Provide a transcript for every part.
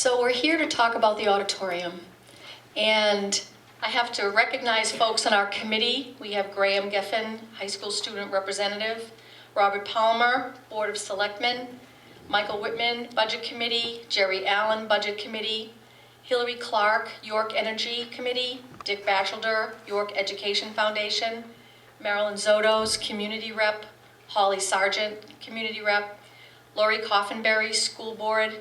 So we're here to talk about the auditorium, and I have to recognize folks on our committee. We have Graham Geffen, high school student representative, Robert Palmer, Board of Selectmen, Michael Whitman, Budget Committee, Jerry Allen, Budget Committee, Hillary Clark, York Energy Committee, Dick Batchelder, York Education Foundation, Marilyn Zotos, Community Rep, Holly Sargent, Community Rep, Lori Coffinberry, School Board,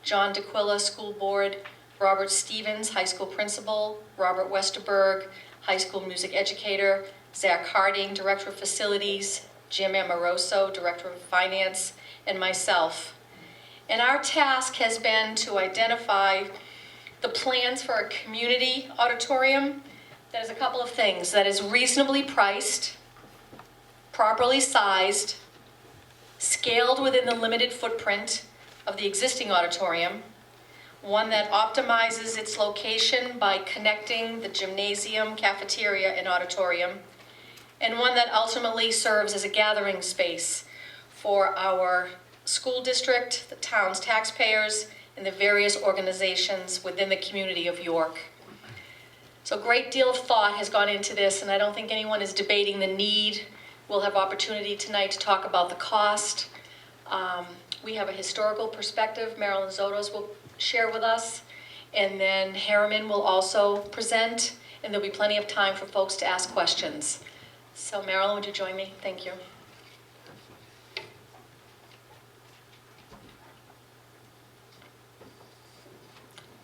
John DeQuilla, School Board, Robert Stevens, High School Principal, Robert Westerberg, High School Music Educator, Zach Harding, Director of Facilities, Jim Amoroso, Director of Finance, and myself. And our task has been to identify the plans for a community auditorium that is a couple of things, that is reasonably priced, properly sized, scaled within the limited footprint of the existing auditorium, one that optimizes its location by connecting the gymnasium, cafeteria, and auditorium, and one that ultimately serves as a gathering space for our school district, the town's taxpayers, and the various organizations within the community of York. So a great deal of thought has gone into this, and I don't think anyone is debating the need. We'll have opportunity tonight to talk about the cost. We have a historical perspective Marilyn Zotos will share with us, and then Harriman will also present, and there'll be plenty of time for folks to ask questions. So Marilyn, would you join me? Thank you.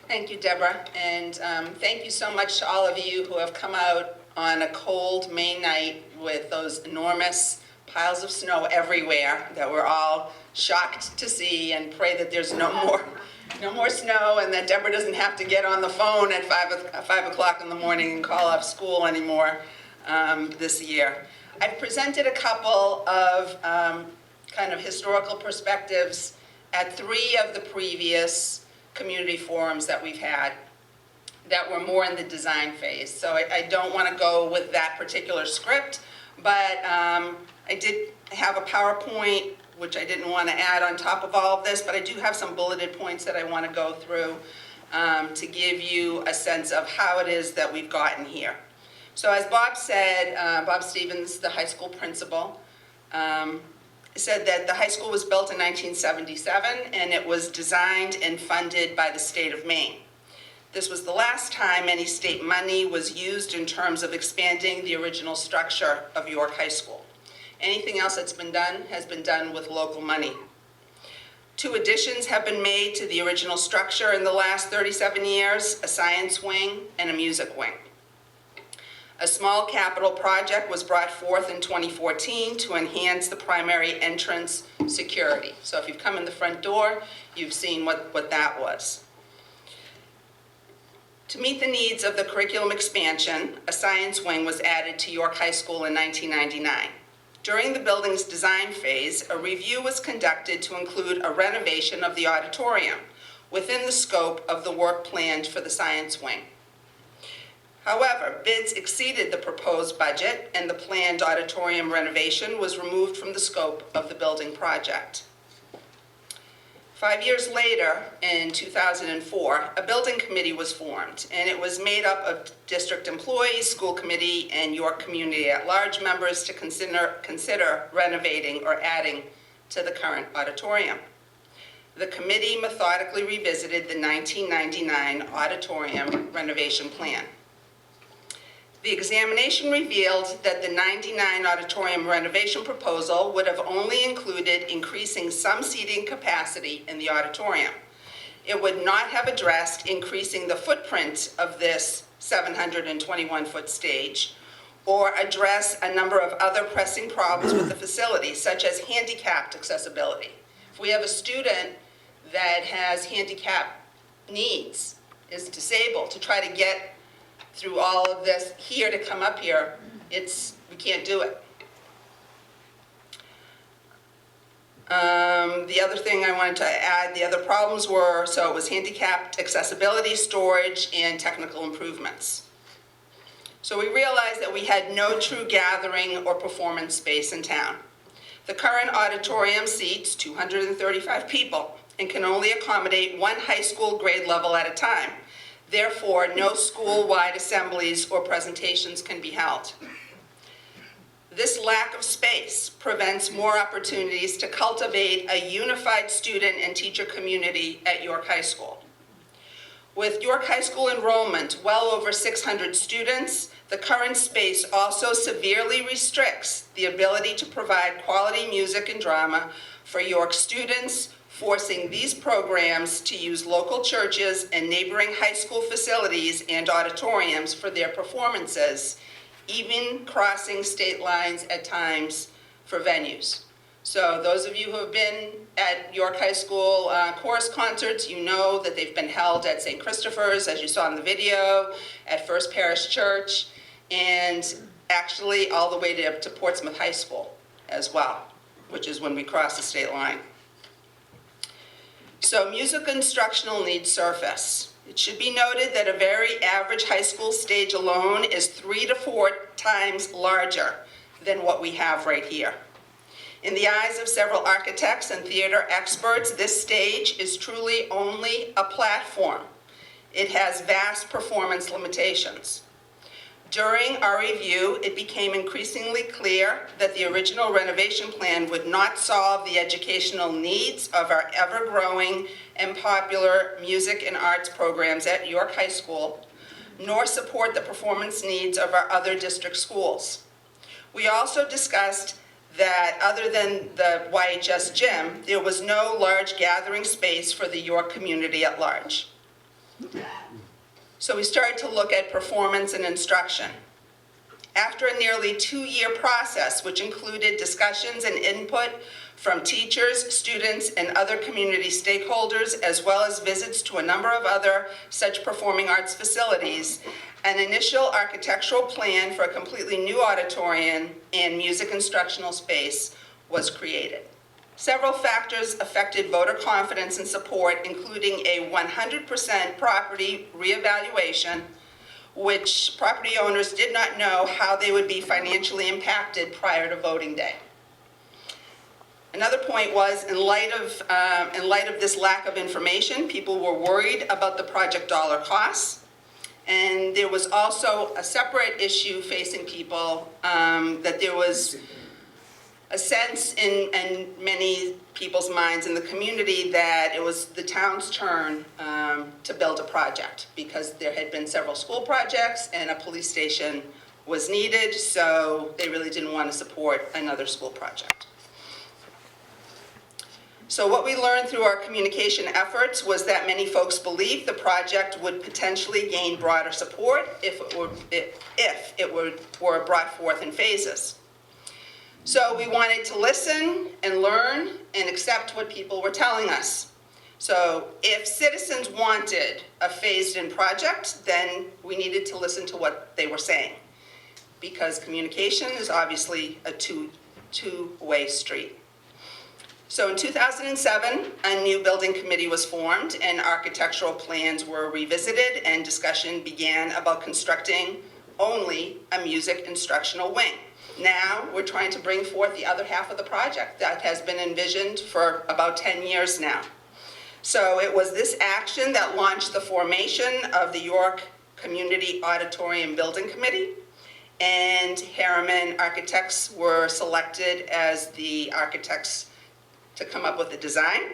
Thank you, Deborah, and thank you so much to all of you who have come out on a cold May night with those enormous piles of snow everywhere that we're all shocked to see, and pray that there's no more snow and that Deborah doesn't have to get on the phone at 5 o'clock in the morning and call off school anymore this year. I've presented a couple of kind of historical perspectives at 3 of the previous community forums that we've had that were more in the design phase. So I don't want to go with that particular script, but I did have a PowerPoint, which I didn't want to add on top of all of this, but I do have some bulleted points that I want to go through to give you a sense of how it is that we've gotten here. So as Bob said, Bob Stevens, the high school principal, said that the high school was built in 1977 and it was designed and funded by the state of Maine. This was the last time any state money was used in terms of expanding the original structure of York High School. Anything else that's been done has been done with local money. 2 additions have been made to the original structure in the last 37 years, a science wing and a music wing. A small capital project was brought forth in 2014 to enhance the primary entrance security. So if you've come in the front door, you've seen what that was. To meet the needs of the curriculum expansion, a science wing was added to York High School in 1999. During the building's design phase, a review was conducted to include a renovation of the auditorium within the scope of the work planned for the science wing. However, bids exceeded the proposed budget, and the planned auditorium renovation was removed from the scope of the building project. 5 years later, in 2004, a building committee was formed, and it was made up of district employees, school committee, and York community at large members to consider renovating or adding to the current auditorium. The committee methodically revisited the 1999 auditorium renovation plan. The examination revealed that the 99 auditorium renovation proposal would have only included increasing some seating capacity in the auditorium. It would not have addressed increasing the footprint of this 721-foot stage or address a number of other pressing problems with the facility, such as handicapped accessibility. If we have a student that has handicap needs, is disabled, to try to get through all of this here to come up here, we can't do it. The other thing I wanted to add, the other problems were, so it was handicapped accessibility, storage, and technical improvements. So we realized that we had no true gathering or performance space in town. The current auditorium seats 235 people, and can only accommodate one high school grade level at a time. Therefore, no school-wide assemblies or presentations can be held. This lack of space prevents more opportunities to cultivate a unified student and teacher community at York High School. With York High School enrollment well over 600 students, the current space also severely restricts the ability to provide quality music and drama for York students, forcing these programs to use local churches and neighboring high school facilities and auditoriums for their performances, even crossing state lines at times for venues. So those of you who have been at York High School chorus concerts, you know that they've been held at St. Christopher's, as you saw in the video, at First Parish Church, and actually all the way up to Portsmouth High School as well, which is when we cross the state line. So music instructional needs surface. It should be noted that a very average high school stage alone is 3 to 4 times larger than what we have right here. In the eyes of several architects and theater experts, this stage is truly only a platform. It has vast performance limitations. During our review, it became increasingly clear that the original renovation plan would not solve the educational needs of our ever-growing and popular music and arts programs at York High School, nor support the performance needs of our other district schools. We also discussed that other than the YHS gym, there was no large gathering space for the York community at large. So we started to look at performance and instruction. After a nearly 2-year process, which included discussions and input from teachers, students, and other community stakeholders, as well as visits to a number of other such performing arts facilities, an initial architectural plan for a completely new auditorium and music instructional space was created. Several factors affected voter confidence and support, including a 100% property reevaluation, which property owners did not know how they would be financially impacted prior to voting day. Another point was, in light of this lack of information, people were worried about the project dollar costs, and there was also a separate issue facing people, that there was a sense in many people's minds in the community that it was the town's turn to build a project, because there had been several school projects and a police station was needed, so they really didn't want to support another school project. So what we learned through our communication efforts was that many folks believed the project would potentially gain broader support if it were brought forth in phases. So we wanted to listen and learn and accept what people were telling us. So if citizens wanted a phased-in project, then we needed to listen to what they were saying, because communication is obviously a two-way street. So in 2007, a new building committee was formed and architectural plans were revisited, and discussion began about constructing only a music instructional wing. Now we're trying to bring forth the other half of the project that has been envisioned for about 10 years now. So it was this action that launched the formation of the York Community Auditorium Building Committee, and Harriman Architects were selected as the architects to come up with a design,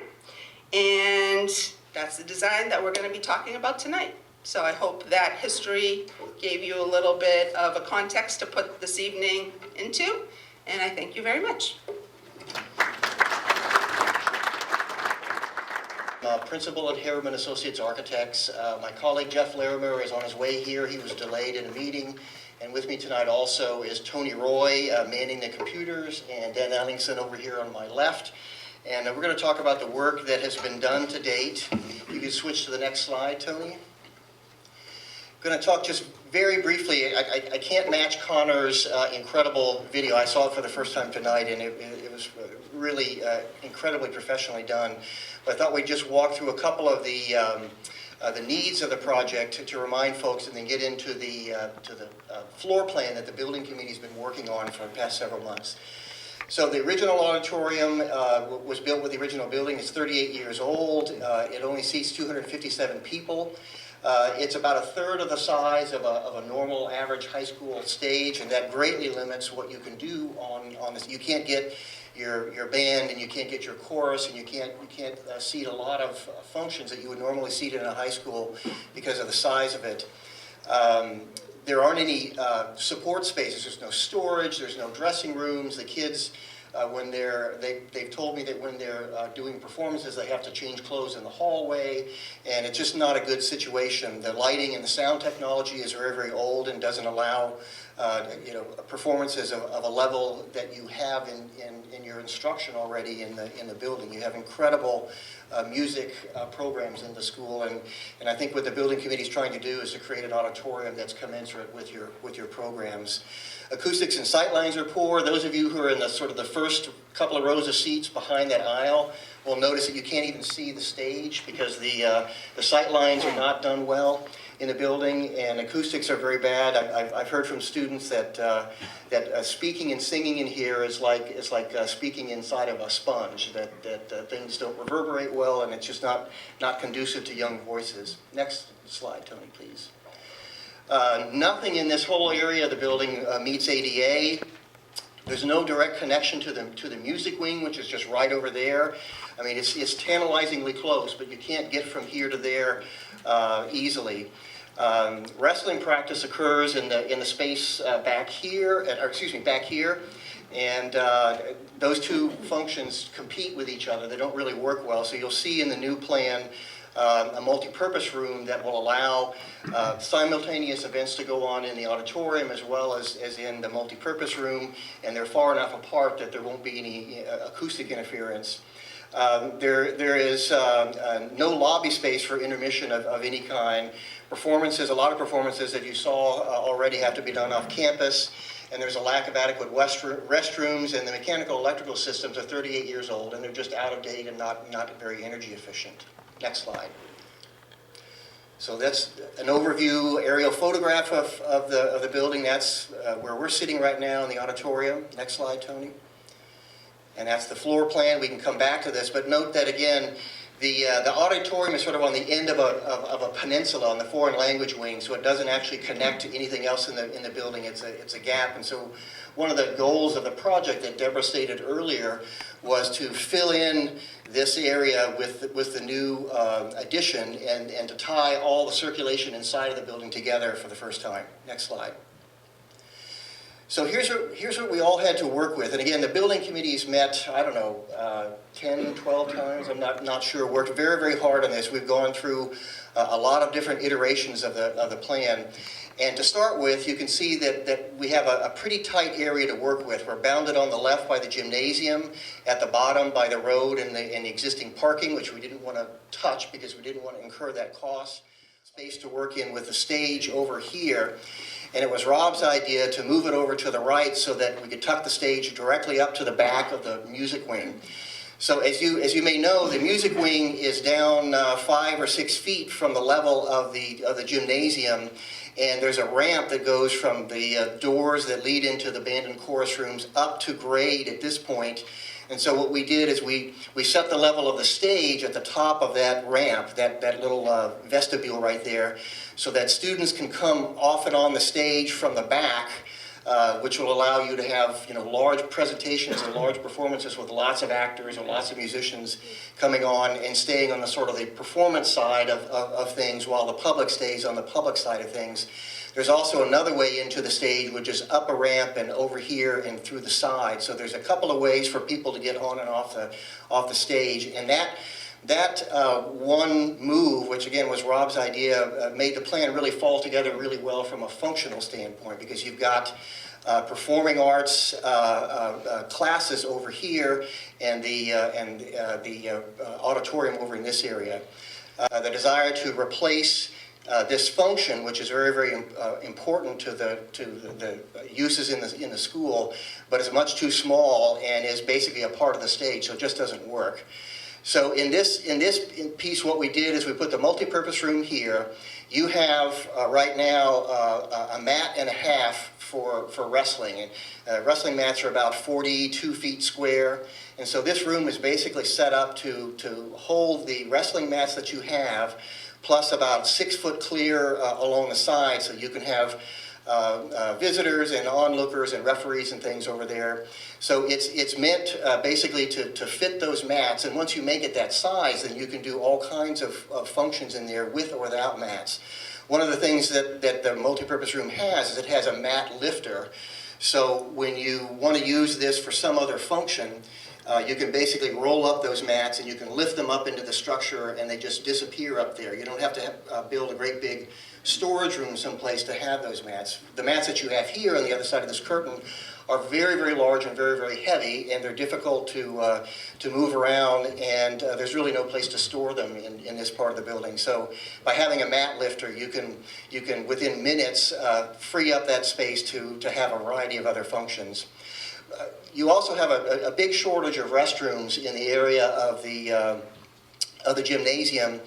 and that's the design that we're going to be talking about tonight. So I hope that history gave you a little bit of a context to put this evening into, and I thank you very much. Principal at Harriman Associates Architects. My colleague Jeff Larimer is on his way here. He was delayed in a meeting. And with me tonight also is Tony Roy, manning the computers, and Dan Ellingson over here on my left. And we're going to talk about the work that has been done to date. You can switch to the next slide, Tony. I'm going to talk just very briefly. I can't match Connor's incredible video. I saw it for the first time tonight, and it was really incredibly professionally done. But I thought we'd just walk through a couple of the needs of the project to remind folks, and then get into the floor plan that the building committee's been working on for the past several months. So the original auditorium was built with the original building. It's 38 years old. It only seats 257 people. It's about a third of the size of a normal average high school stage, and that greatly limits what you can do on this. You can't get your band, and you can't get your chorus, and you can't seat a lot of functions that you would normally seat in a high school because of the size of it. There aren't any support spaces. There's no storage. There's no dressing rooms. The kids, when they've told me that when they're doing performances, they have to change clothes in the hallway, and it's just not a good situation. The lighting and the sound technology is very, very old and doesn't allow performances of a level that you have in your instruction already in the building. You have incredible music programs in the school, and I think what the building committee is trying to do is to create an auditorium that's commensurate with your programs. Acoustics and sightlines are poor. Those of you who are in the sort of the first couple of rows of seats behind that aisle will notice that you can't even see the stage because the sightlines are not done well in the building, and acoustics are very bad. I've heard from students that speaking and singing in here is like speaking inside of a sponge. That things don't reverberate well, and it's just not conducive to young voices. Next slide, Tony, please. Nothing in this whole area of the building meets ADA. There's no direct connection to the music wing, which is just right over there. I mean, it's tantalizingly close, but you can't get from here to there easily. Wrestling practice occurs in the space back here, back here, and those two functions compete with each other. They don't really work well. So you'll see in the new plan a multi-purpose room that will allow simultaneous events to go on in the auditorium as well as in the multi-purpose room, and they're far enough apart that there won't be any acoustic interference. There is no lobby space for intermission of any kind. Performances, a lot of performances that you saw already have to be done off campus, and there's a lack of adequate restrooms, and the mechanical electrical systems are 38 years old, and they're just out of date and not very energy efficient. Next slide. So that's an overview aerial photograph of the building. That's where we're sitting right now in the auditorium. Next slide, Tony. And that's the floor plan. We can come back to this, but note that again, the auditorium is sort of on the end of a peninsula on the foreign language wing, so it doesn't actually connect to anything else in the building. It's a gap, and so one of the goals of the project that Deborah stated earlier was to fill in this area with the new addition and to tie all the circulation inside of the building together for the first time. Next slide. So here's what we all had to work with. And again, the building committee's met, I don't know, 10, 12 times, I'm not sure, worked very, very hard on this. We've gone through a lot of different iterations of the plan. And to start with, you can see that we have a pretty tight area to work with. We're bounded on the left by the gymnasium, at the bottom by the road and the existing parking, which we didn't want to touch because we didn't want to incur that cost. Space to work in with the stage over here. And it was Rob's idea to move it over to the right so that we could tuck the stage directly up to the back of the music wing. So as you may know, the music wing is down 5 or 6 feet from the level of the gymnasium, and there's a ramp that goes from the doors that lead into the band and chorus rooms up to grade at this point. And so what we did is we set the level of the stage at the top of that ramp, that little vestibule right there, so that students can come off and on the stage from the back, which will allow you to have large presentations and large performances with lots of actors and lots of musicians coming on and staying on the sort of the performance side of things while the public stays on the public side of things. There's also another way into the stage, which is up a ramp and over here and through the side. So there's a couple of ways for people to get on and off the stage. And that one move, which again was Rob's idea, made the plan really fall together really well from a functional standpoint, because you've got performing arts classes over here and the auditorium over in this area. The desire to replace this function, which is very, very important to the uses in the school, but is much too small and is basically a part of the stage, so it just doesn't work. So in this piece, what we did is we put the multipurpose room here. You have right now a mat and a half for wrestling. And wrestling mats are about 42 feet square. And so this room is basically set up to hold the wrestling mats that you have, plus about 6 foot clear along the side, so you can have visitors and onlookers and referees and things over there. So it's meant basically to fit those mats, and once you make it that size, then you can do all kinds of functions in there with or without mats. One of the things that the multipurpose room has is it has a mat lifter. So when you want to use this for some other function, you can basically roll up those mats and you can lift them up into the structure and they just disappear up there. You don't have to build a great big storage room someplace to have those mats. The mats that you have here on the other side of this curtain are very, very large and very, very heavy, and they're difficult to move around, and there's really no place to store them in this part of the building. So by having a mat lifter, you can within minutes free up that space to have a variety of other functions. You also have a big shortage of restrooms in the area of the gymnasium,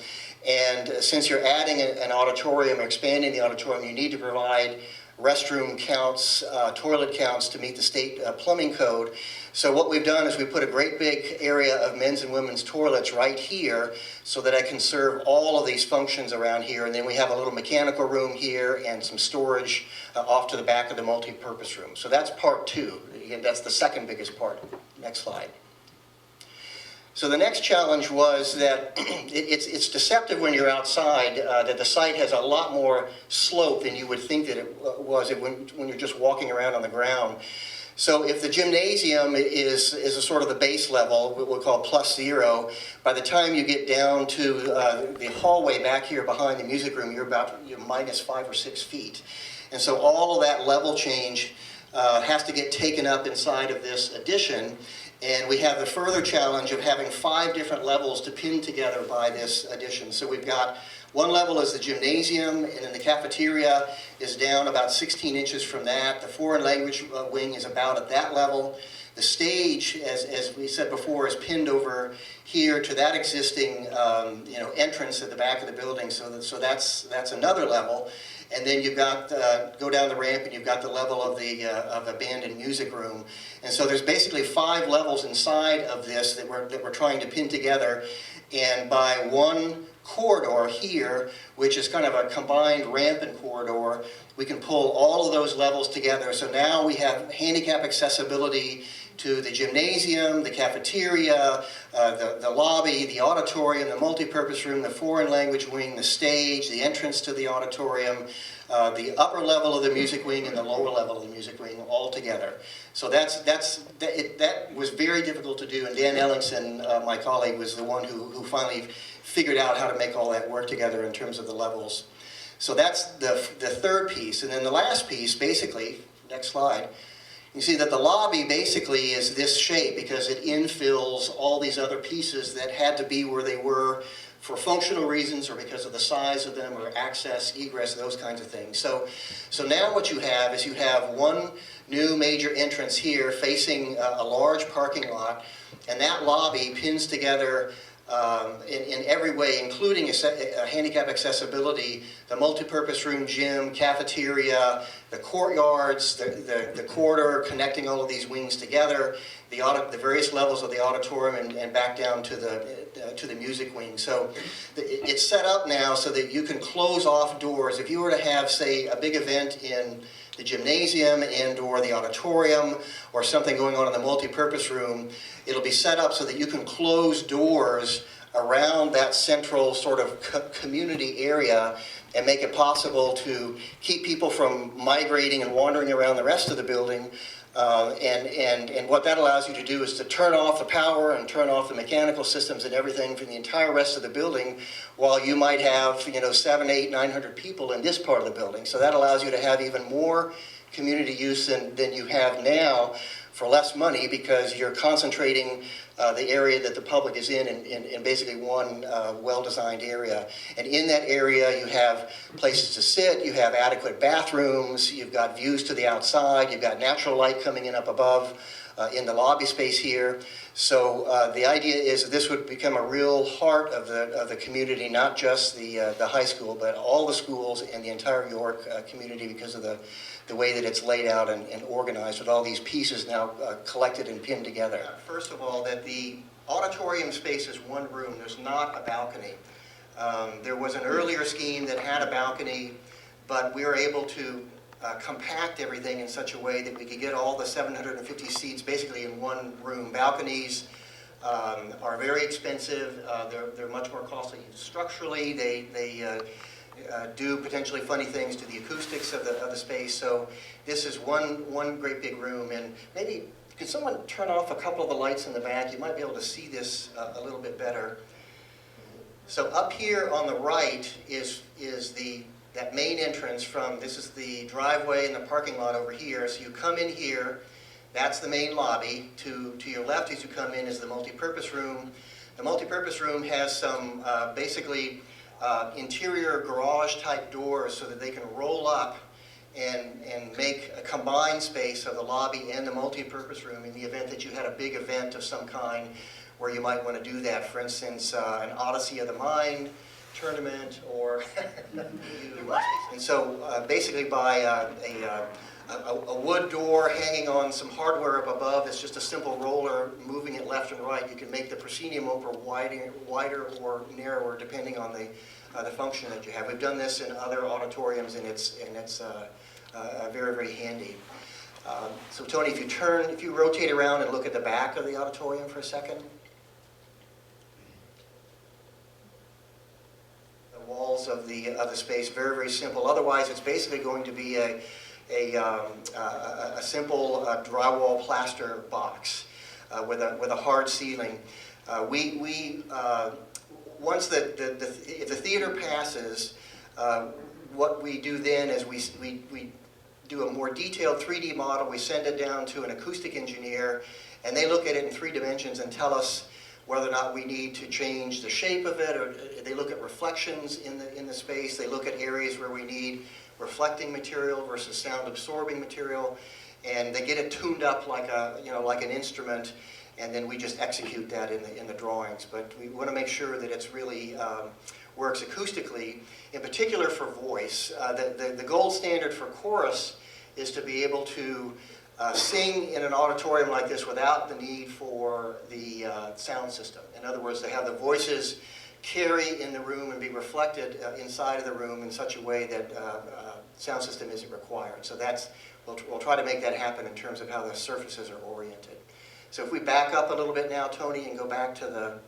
and since you're adding an auditorium, expanding the auditorium, you need to provide restroom counts, toilet counts to meet the state plumbing code. So what we've done is we put a great big area of men's and women's toilets right here so that I can serve all of these functions around here. And then we have a little mechanical room here and some storage off to the back of the multi-purpose room. So that's part two. Again, that's the second biggest part. Next slide. So the next challenge was that it's deceptive when you're outside that the site has a lot more slope than you would think that it was when you're just walking around on the ground. So if the gymnasium is a sort of the base level, what we'll call +0, by the time you get down to the hallway back here behind the music room, you're -5 or 6 feet. And so all of that level change has to get taken up inside of this addition. And we have the further challenge of having 5 different levels to pin together by this addition. So we've got one level is the gymnasium, and then the cafeteria is down about 16 inches from that. The foreign language wing is about at that level. The stage, as we said before, is pinned over here to that existing entrance at the back of the building. So that's another level. And then you've got, go down the ramp and you've got the level of the abandoned music room. And so there's basically 5 levels inside of this that we're trying to pin together. And by one corridor here, which is kind of a combined ramp and corridor, we can pull all of those levels together. So now we have handicap accessibility to the gymnasium, the cafeteria, the lobby, the auditorium, the multipurpose room, the foreign language wing, the stage, the entrance to the auditorium, the upper level of the music wing and the lower level of the music wing all together. So that was very difficult to do, and Dan Ellingson, my colleague, was the one who finally figured out how to make all that work together in terms of the levels. So that's the third piece. And then the last piece, basically, next slide, you see that the lobby basically is this shape because it infills all these other pieces that had to be where they were for functional reasons or because of the size of them or access, egress, those kinds of things. So now what you have is you have one new major entrance here facing a large parking lot, and that lobby pins together in every way, including handicap accessibility, the multipurpose room, gym, cafeteria, the courtyards, the corridor connecting all of these wings together, the various levels of the auditorium, and back down to the music wing. So it's set up now so that you can close off doors. If you were to have, say, a big event in the gymnasium and or the auditorium or something going on in the multipurpose room, it'll be set up so that you can close doors around that central sort of community area and make it possible to keep people from migrating and wandering around the rest of the building. And what that allows you to do is to turn off the power and turn off the mechanical systems and everything for the entire rest of the building, while you might have 700, 800, 900 people in this part of the building. So that allows you to have even more community use than you have now for less money, because you're concentrating the area that the public is in basically one well-designed area. And in that area you have places to sit, you have adequate bathrooms, you've got views to the outside, you've got natural light coming in up above in the lobby space here. So the idea is that this would become a real heart of the community, not just the high school, but all the schools and the entire York community, because of the way that it's laid out and organized with all these pieces now collected and pinned together. First of all, that the auditorium space is one room. There's not a balcony. There was an earlier scheme that had a balcony, but we were able to compact everything in such a way that we could get all the 750 seats basically in one room. Balconies are very expensive. They're much more costly structurally. They do potentially funny things to the acoustics of the space. So this is one great big room. And maybe could someone turn off a couple of the lights in the back? You might be able to see this a little bit better. So up here on the right is that main entrance from, this is the driveway and the parking lot over here. So you come in here, that's the main lobby. To your left as you come in is the multipurpose room. The multipurpose room has some basically interior garage type doors so that they can roll up and make a combined space of the lobby and the multipurpose room in the event that you had a big event of some kind where you might want to do that. For instance, an Odyssey of the Mind tournament, or and so basically by a wood door hanging on some hardware up above, it's just a simple roller moving it left and right. You can make the proscenium oper wider or narrower depending on the function that you have. We've done this in other auditoriums, and it's very, very handy. So Tony, if you rotate around and look at the back of the auditorium for a second. Walls of the space, very, very simple. Otherwise, it's basically going to be a simple drywall plaster box with a hard ceiling. Once if the theater passes, what we do then is we do a more detailed 3D model. We send it down to an acoustic engineer, and they look at it in 3 dimensions and tell us whether or not we need to change the shape of it, or they look at reflections in the space. They look at areas where we need reflecting material versus sound absorbing material, and they get it tuned up like an instrument, and then we just execute that in the drawings. But we want to make sure that it's really works acoustically, in particular for voice. The gold standard for chorus is to be able to sing in an auditorium like this without the need for the sound system. In other words, to have the voices carry in the room and be reflected inside of the room in such a way that sound system isn't required. So we'll try to make that happen in terms of how the surfaces are oriented. So if we back up a little bit now, Tony, and go back to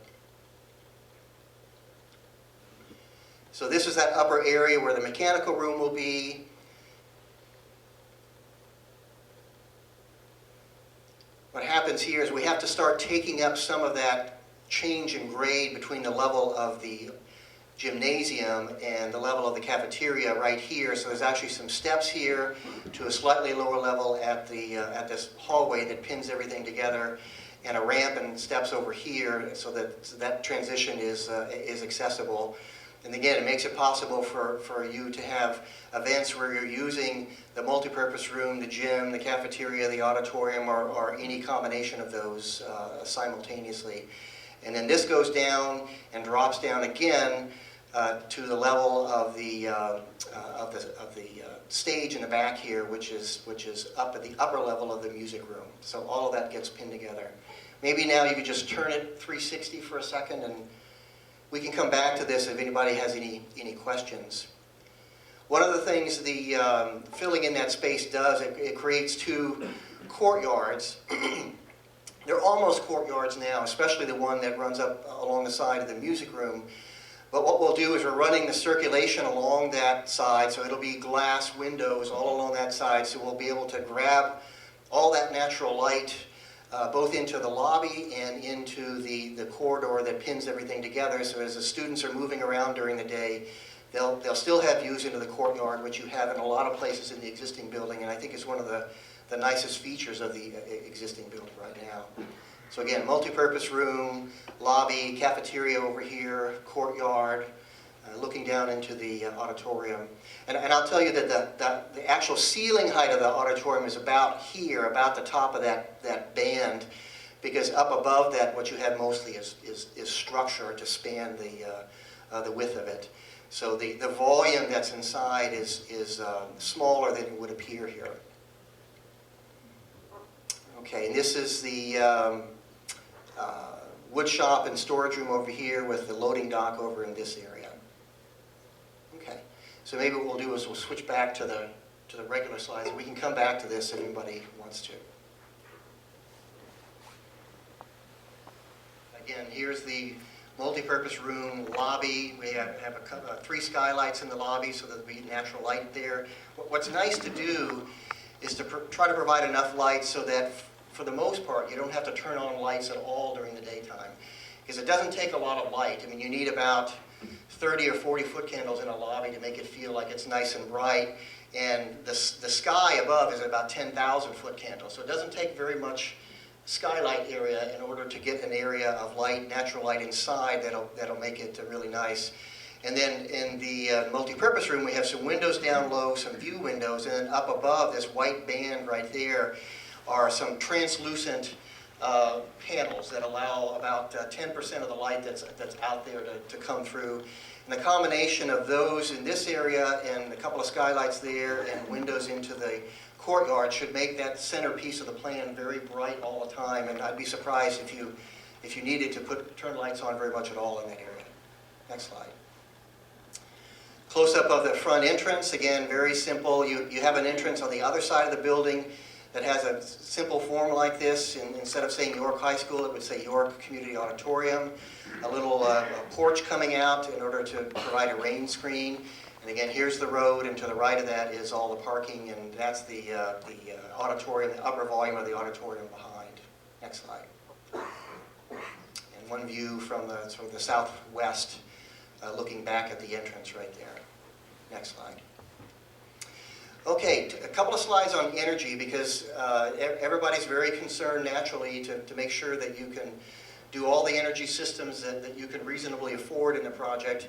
so this is that upper area where the mechanical room will be. What happens here is we have to start taking up some of that change in grade between the level of the gymnasium and the level of the cafeteria right here. So there's actually some steps here to a slightly lower level at this hallway that pins everything together, and a ramp and steps over here so that transition is accessible. And again, it makes it possible for you to have events where you're using the multipurpose room, the gym, the cafeteria, the auditorium, or any combination of those simultaneously. And then this goes down and drops down again to the level of the stage in the back here, which is up at the upper level of the music room. So all of that gets pinned together. Maybe now you could just turn it 360 for a second, and we can come back to this if anybody has any questions. One of the things the filling in that space does, it creates 2 courtyards. They're almost courtyards now, especially the one that runs up along the side of the music room. But what we'll do is we're running the circulation along that side, so it'll be glass windows all along that side, so we'll be able to grab all that natural light both into the lobby and into the corridor that pins everything together. So as the students are moving around during the day, they'll still have views into the courtyard, which you have in a lot of places in the existing building, and I think is one of the nicest features of the existing building right now. So again, multi-purpose room, lobby, cafeteria over here, courtyard, looking down into the auditorium. And I'll tell you that the actual ceiling height of the auditorium is about here, about the top of that band, because up above that, what you have mostly is structure to span the width of it. So the volume that's inside is smaller than it would appear here. Okay, and this is the wood shop and storage room over here with the loading dock over in this area. Okay, so maybe what we'll do is we'll switch back to the regular slides. We can come back to this if anybody wants to. Again, here's the multi-purpose room lobby. We have 3 skylights in the lobby, so there'll be natural light there. What's nice to do is to try to provide enough light so that, for the most part, you don't have to turn on lights at all during the daytime, because it doesn't take a lot of light. I mean, you need about 30 or 40 foot candles in a lobby to make it feel like it's nice and bright, and the sky above is about 10,000 foot candles, so it doesn't take very much skylight area in order to get an area of light, natural light inside that'll make it really nice. And then in the multi-purpose room, we have some windows down low, some view windows, and then up above this white band right there are some translucent panels that allow about 10% of the light that's out there to come through. And the combination of those in this area and a couple of skylights there and windows into the courtyard should make that centerpiece of the plan very bright all the time, and I'd be surprised if you needed to turn lights on very much at all in that area. Next slide. Close-up of the front entrance. Again, very simple. You have an entrance on the other side of the building that has a simple form like this. And instead of saying York High School, it would say York Community Auditorium. A little porch coming out in order to provide a rain screen. And again, here's the road, and to the right of that is all the parking, and that's the auditorium, the upper volume of the auditorium behind. Next slide. And one view from the southwest, looking back at the entrance right there. Next slide. Okay, a couple of slides on energy, because everybody's very concerned naturally to make sure that you can do all the energy systems that you can reasonably afford in the project.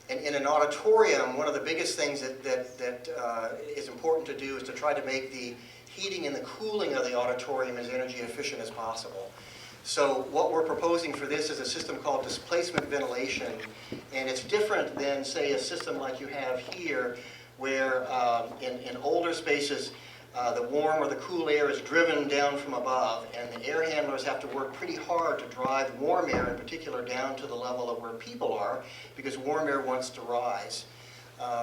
And in an auditorium, one of the biggest things that is important to do is to try to make the heating and the cooling of the auditorium as energy efficient as possible. So what we're proposing for this is a system called displacement ventilation, and it's different than, say, a system like you have here, where in older spaces, the warm or the cool air is driven down from above, and the air handlers have to work pretty hard to drive warm air in particular down to the level of where people are, because warm air wants to rise.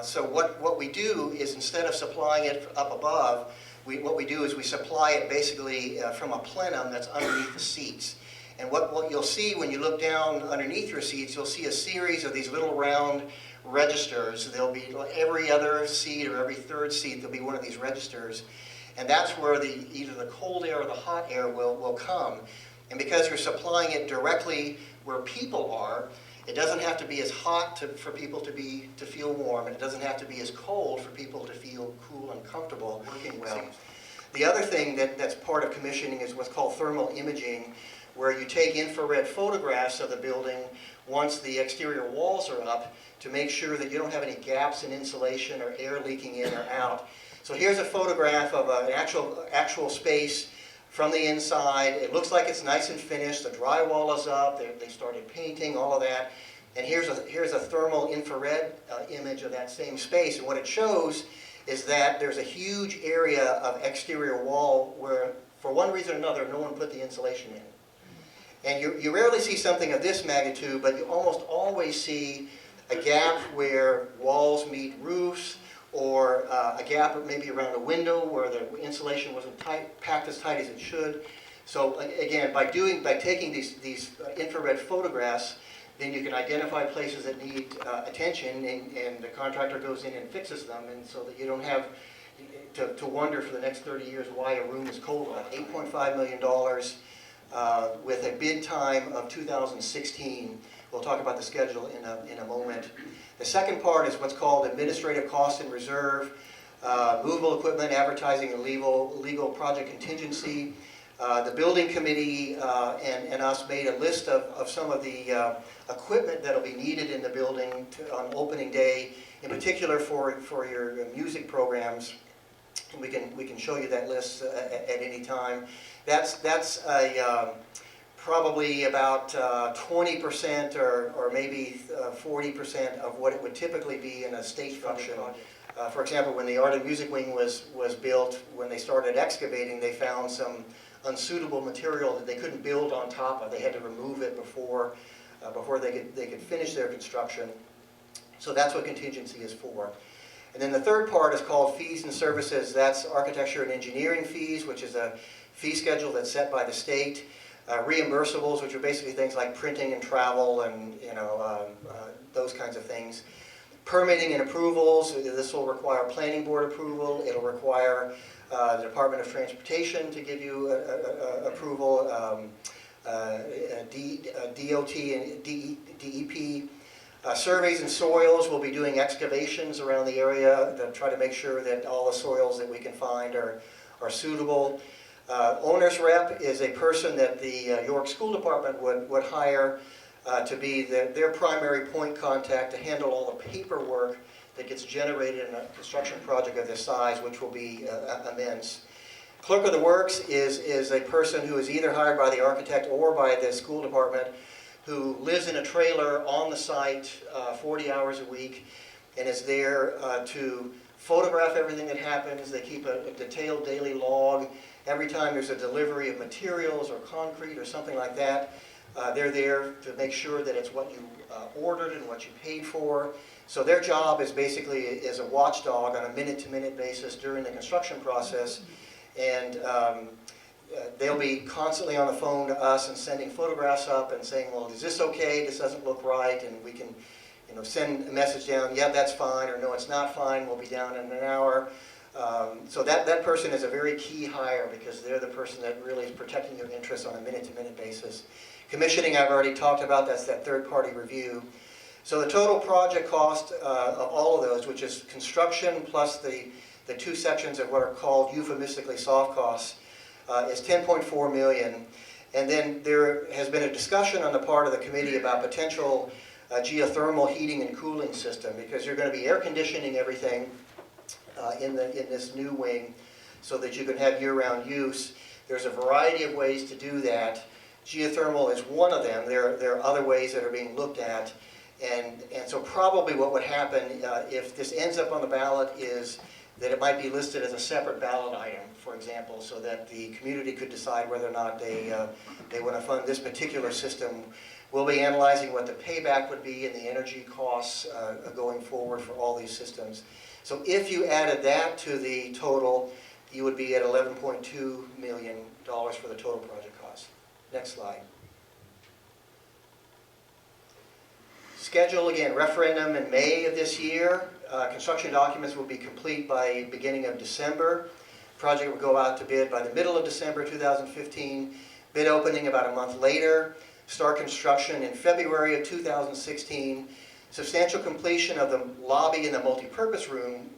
So what we do is, instead of supplying it up above, what we do is we supply it basically from a plenum that's underneath the seats. And what you'll see when you look down underneath your seats, you'll see a series of these little round registers. There'll be every other seat or every third seat, there'll be one of these registers. And that's where either the cold air or the hot air will come. And because you're supplying it directly where people are, it doesn't have to be as hot for people to feel warm, and it doesn't have to be as cold for people to feel cool and comfortable working well. The other thing that's part of commissioning is what's called thermal imaging, where you take infrared photographs of the building once the exterior walls are up to make sure that you don't have any gaps in insulation or air leaking in or out. So here's a photograph of an actual space from the inside. It looks like it's nice and finished. The drywall is up. They started painting, all of that. And here's a thermal infrared image of that same space. And what it shows is that there's a huge area of exterior wall where, for one reason or another, no one put the insulation in. And you rarely see something of this magnitude, but you almost always see a gap where walls meet roofs, or a gap maybe around a window where the insulation wasn't packed as tight as it should. So again, by taking these infrared photographs, then you can identify places that need attention, and the contractor goes in and fixes them, and so that you don't have to wonder for the next 30 years why a room is cold. About $8.5 million with a bid time of 2016. We'll talk about the schedule in a moment. The second part is what's called administrative cost and reserve, movable equipment, advertising, and legal project contingency. The building committee and us made a list of some of the equipment that'll be needed in the building on opening day, in particular for your music programs. We can show you that list at any time. That's a probably about 20% or maybe 40% of what it would typically be in a state function. For example, when the Art and Music Wing was built, when they started excavating, they found some unsuitable material that they couldn't build on top of. They had to remove it before they could finish their construction. So that's what contingency is for. And then the third part is called fees and services. That's architecture and engineering fees, which is a fee schedule that's set by the state. Reimbursables, which are basically things like printing and travel and those kinds of things. Permitting and approvals. This will require planning board approval. It'll require the Department of Transportation to give you approval. DOT and DEP. Surveys and soils, we'll be doing excavations around the area to try to make sure that all the soils that we can find are suitable. Owner's rep is a person that the York School Department would hire to be their primary point contact to handle all the paperwork that gets generated in a construction project of this size, which will be immense. Clerk of the Works is a person who is either hired by the architect or by the school department, who lives in a trailer on the site 40 hours a week and is there to photograph everything that happens. They keep a detailed daily log. Every time there's a delivery of materials or concrete or something like that, they're there to make sure that it's what you ordered and what you paid for. So their job is basically as a watchdog on a minute-to-minute basis during the construction process. And they'll be constantly on the phone to us and sending photographs up and saying, well, is this okay? This doesn't look right. And we can send a message down, yeah, that's fine, or no, it's not fine. We'll be down in an hour. So that person is a very key hire because they're the person that really is protecting your interests on a minute-to-minute basis. Commissioning, I've already talked about. That's that third-party review. So the total project cost of all of those, which is construction plus the two sections of what are called euphemistically soft costs, is $10.4 million. And then there has been a discussion on the part of the committee about potential geothermal heating and cooling system, because you're going to be air conditioning everything in this new wing so that you can have year-round use. There's a variety of ways to do that. Geothermal is one of them. There are other ways that are being looked at. And so probably what would happen if this ends up on the ballot is that it might be listed as a separate ballot item, for example, so that the community could decide whether or not they want to fund this particular system. We'll be analyzing what the payback would be and the energy costs going forward for all these systems. So if you added that to the total, you would be at $11.2 million for the total project cost. Next slide. Schedule, again, referendum in May of this year. Construction documents will be complete by beginning of December. Project will go out to bid by the middle of December 2015. Bid opening about a month later. Start construction in February of 2016. Substantial completion of the lobby and the multipurpose room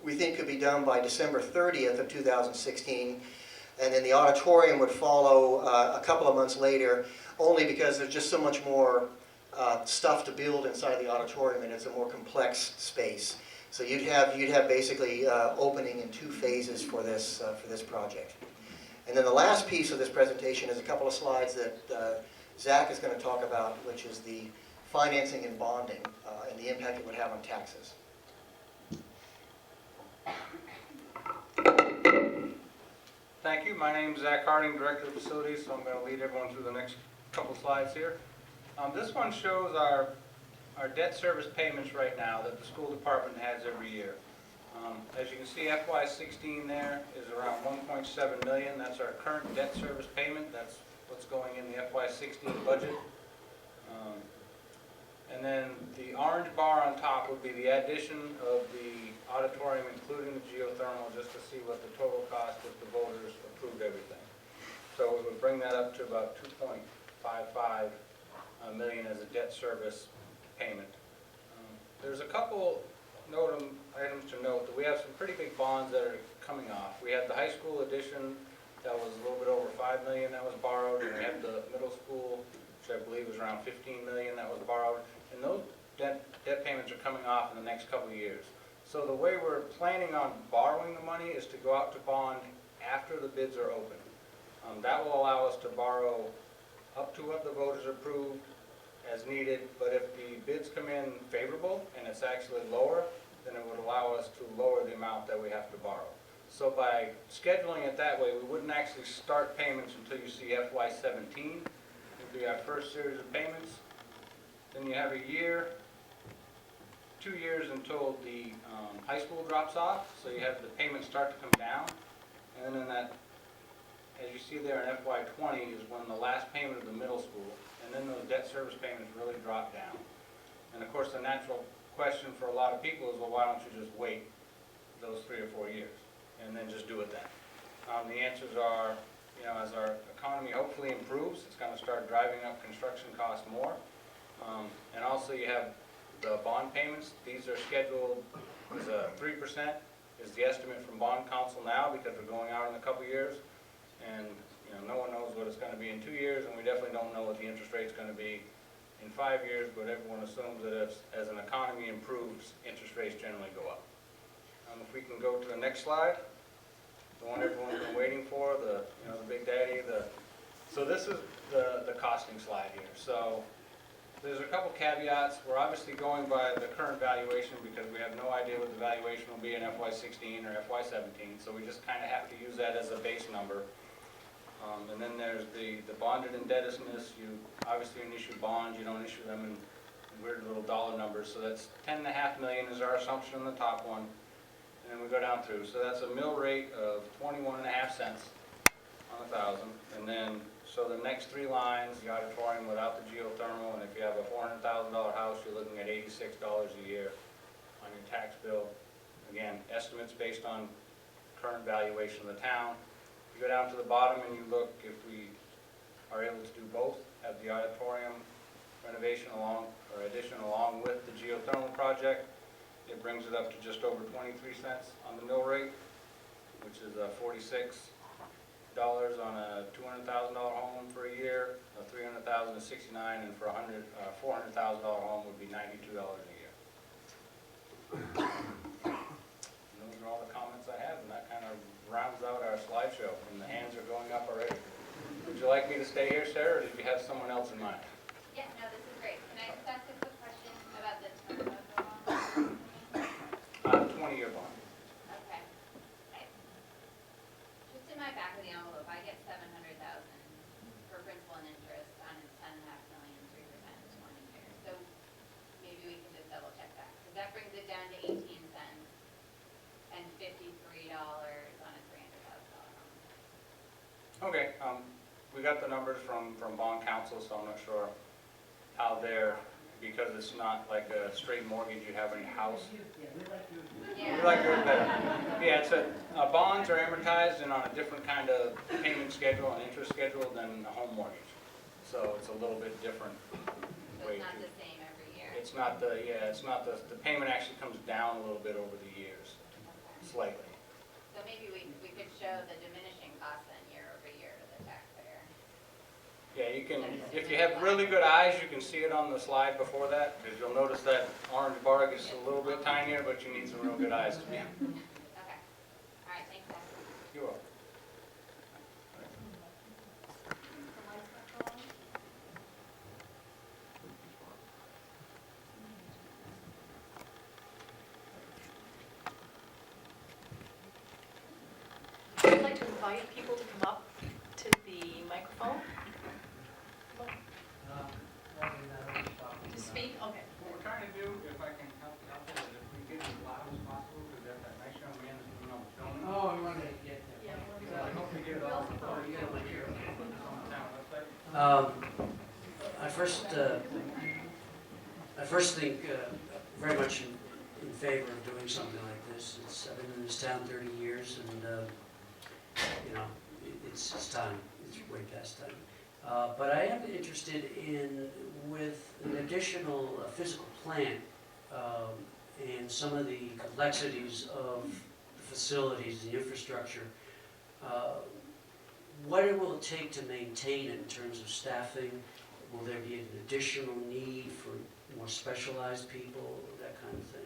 we think could be done by December 30th of 2016. And then the auditorium would follow a couple of months later, only because there's just so much more stuff to build inside the auditorium, and it's a more complex space. So you'd have basically opening in two phases for this project. And then the last piece of this presentation is a couple of slides that Zach is going to talk about, which is the financing and bonding and the impact it would have on taxes. Thank you. My name is Zach Harding, Director of Facilities, so I'm going to lead everyone through the next couple slides here. This one shows our debt service payments right now that the school department has every year. As you can see, FY16 there is around $1.7 million. That's our current debt service payment. That's what's going in the FY16 budget. And then the orange bar on top would be the addition of the auditorium, including the geothermal, just to see what the total cost if the voters approved everything. So it would bring that up to about $2.55 million as a debt service payment. There's a couple items to note that we have some pretty big bonds that are coming off. We have the high school addition that was a little bit over 5 million that was borrowed, and we had the middle school, which I believe was around 15 million that was borrowed, and those debt payments are coming off in the next couple of years. So the way we're planning on borrowing the money is to go out to bond after the bids are open. That will allow us to borrow up to what the voters approved as needed, but if the bids come in favorable and it's actually lower, then it would allow us to lower the amount that we have to borrow. So by scheduling it that way, we wouldn't actually start payments until you see FY17. It'll be our first series of payments. Then you have a year, 2 years until the high school drops off, so you have the payments start to come down. And then in that, as you see there in FY20 is when the last payment of the middle school, and then those debt service payments really drop down. And of course, the natural question for a lot of people is, well, why don't you just wait those 3 or 4 years and then just do it then? The answers are, as our economy hopefully improves, it's going to start driving up construction costs more. And also you have the bond payments. These are scheduled as 3% is the estimate from bond council now, because we're going out in a couple years. And no one knows what it's going to be in 2 years, and we definitely don't know what the interest rate's going to be in 5 years, but everyone assumes that as an economy improves, interest rates generally go up. If we can go to the next slide, the one everyone's been waiting for, the big daddy. So this is the costing slide here. So there's a couple caveats. We're obviously going by the current valuation because we have no idea what the valuation will be in FY16 or FY17, so we just kind of have to use that as a base number. And then there's the bonded indebtedness. You obviously, when you issue bonds, you don't issue them in weird little dollar numbers. So that's 10.5 million is our assumption on the top one. And then we go down through. So that's a mill rate of 21.5 cents on 1,000. And then, so the next 3 lines, the auditorium without the geothermal, and if you have a $400,000 house, you're looking at $86 a year on your tax bill. Again, estimates based on current valuation of the town. You go down to the bottom and you look if we are able to do both, have the auditorium renovation addition along with the geothermal project. It brings it up to just over 23 cents on the mill rate, which is $46 on a $200,000 home for a year, $300,000 is $69, and for a $400,000 home would be $92 a year. And those are all the comments I have, and that kind of rounds out our slideshow, and the hands are going up already. Would you like me to stay here, Sarah, or did you have someone else in mind? Yeah, no, this is great. Can I just ask a quick question about the term of the loan? 20-year bond. Okay. Just in my back of the envelope, I get $700,000 for principal and interest on $10.5 million, 3% in 20 years. So maybe we can just double check that, because that brings it down to 18 cents and $53 on a $300,000 home. Okay, we got the numbers from bond council, so I'm not sure how they're, because it's not like a straight mortgage you have in your house. We like yours better. Yeah, it's bonds are amortized and on a different kind of payment schedule and interest schedule than a home mortgage. So it's a little bit different So way it's not to. the same every year? It's not the payment actually comes down a little bit over the years, slightly. So maybe we could show the diminishing cost then year over year to the taxpayer. Yeah, you can, if you have really good eyes, you can see it on the slide before that, because you'll notice that orange bar gets a little bit tinier, but you need some real good eyes to be. Okay. All right, thanks, Zach. You're welcome. I'd like to invite people to come up to the microphone to speak. Okay. What we're trying to do, if I can help you out there, is if we get as loud as possible, because there's that nice young man that's doing all the filming. Oh, we wanted to get So I hope we get it all before you get over here on the town website. I first think very much in favor of doing something like this. I've been in this town 30 years, and it's time. It's way past time. But I am interested in, with an additional physical plant and some of the complexities of the facilities, the infrastructure, what it will take to maintain it in terms of staffing? Will there be an additional need for more specialized people, that kind of thing?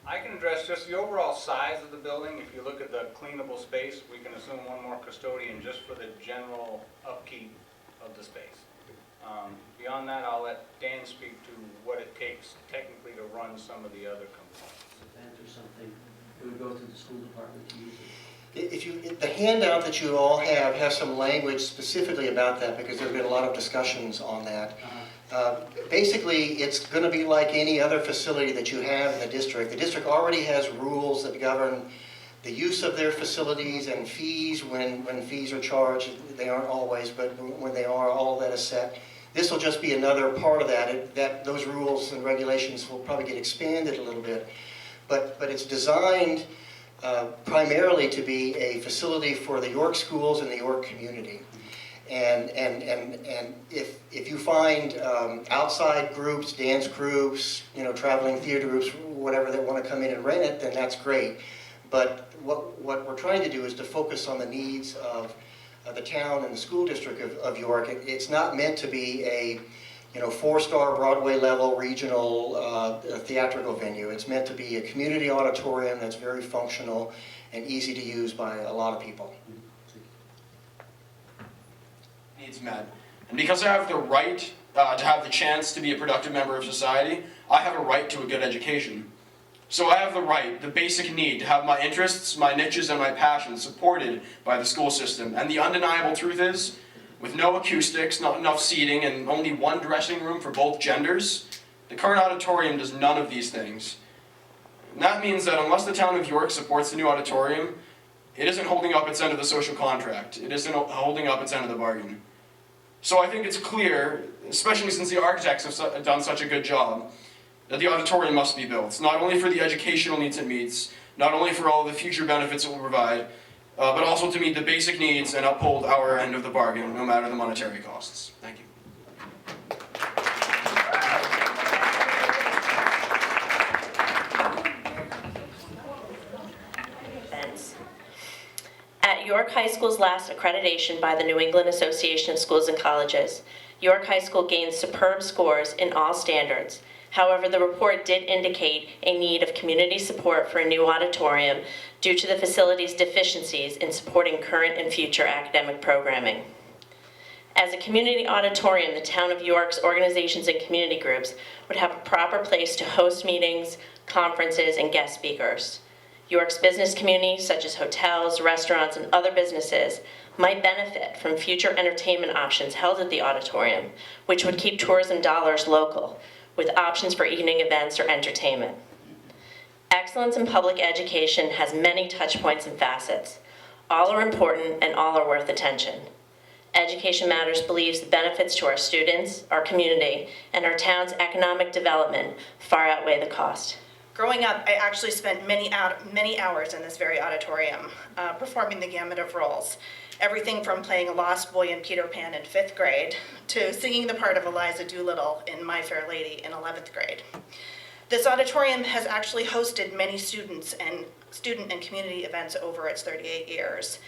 I can address just the overall size of the building. If you look at the cleanable space, we can assume one more custodian just for the general upkeep of the space. Beyond that, I'll let Dan speak to what it takes technically to run some of the other components. Or something, it would go through the school department to use it? The handout that you all have has some language specifically about that, because there have been a lot of discussions on that. Basically, it's going to be like any other facility that you have in the district. The district already has rules that govern the use of their facilities and fees when fees are charged. They aren't always, but when they are, all of that is set. This will just be another part of that. Those rules and regulations will probably get expanded a little bit. But it's designed primarily to be a facility for the York schools and the York community. And if you find outside groups, dance groups, traveling theater groups, whatever, that want to come in and rent it, then that's great. But what we're trying to do is to focus on the needs of the town and the school district of York. It's not meant to be a 4-star Broadway level regional theatrical venue. It's meant to be a community auditorium that's very functional and easy to use by a lot of people. Needs met. And because I have the right to have the chance to be a productive member of society, I have a right to a good education. So I have the right, the basic need, to have my interests, my niches, and my passions supported by the school system. And the undeniable truth is, with no acoustics, not enough seating, and only one dressing room for both genders, the current auditorium does none of these things. And that means that unless the town of York supports the new auditorium, it isn't holding up its end of the social contract. It isn't holding up its end of the bargain. So I think it's clear, especially since the architects have done such a good job, that the auditorium must be built, not only for the educational needs it meets, not only for all the future benefits it will provide, but also to meet the basic needs and uphold our end of the bargain, no matter the monetary costs. Thank you. At York High School's last accreditation by the New England Association of Schools and Colleges, York High School gained superb scores in all standards. However, the report did indicate a need of community support for a new auditorium due to the facility's deficiencies in supporting current and future academic programming. As a community auditorium, the town of York's organizations and community groups would have a proper place to host meetings, conferences, and guest speakers. York's business community, such as hotels, restaurants, and other businesses, might benefit from future entertainment options held at the auditorium, which would keep tourism dollars local, with options for evening events or entertainment. Excellence in public education has many touch points and facets. All are important and all are worth attention. Education Matters believes the benefits to our students, our community, and our town's economic development far outweigh the cost. Growing up, I actually spent many hours in this very auditorium, performing the gamut of roles. Everything from playing a lost boy in Peter Pan in 5th grade to singing the part of Eliza Doolittle in My Fair Lady in 11th grade. This auditorium has actually hosted many student and community events over its 38 years.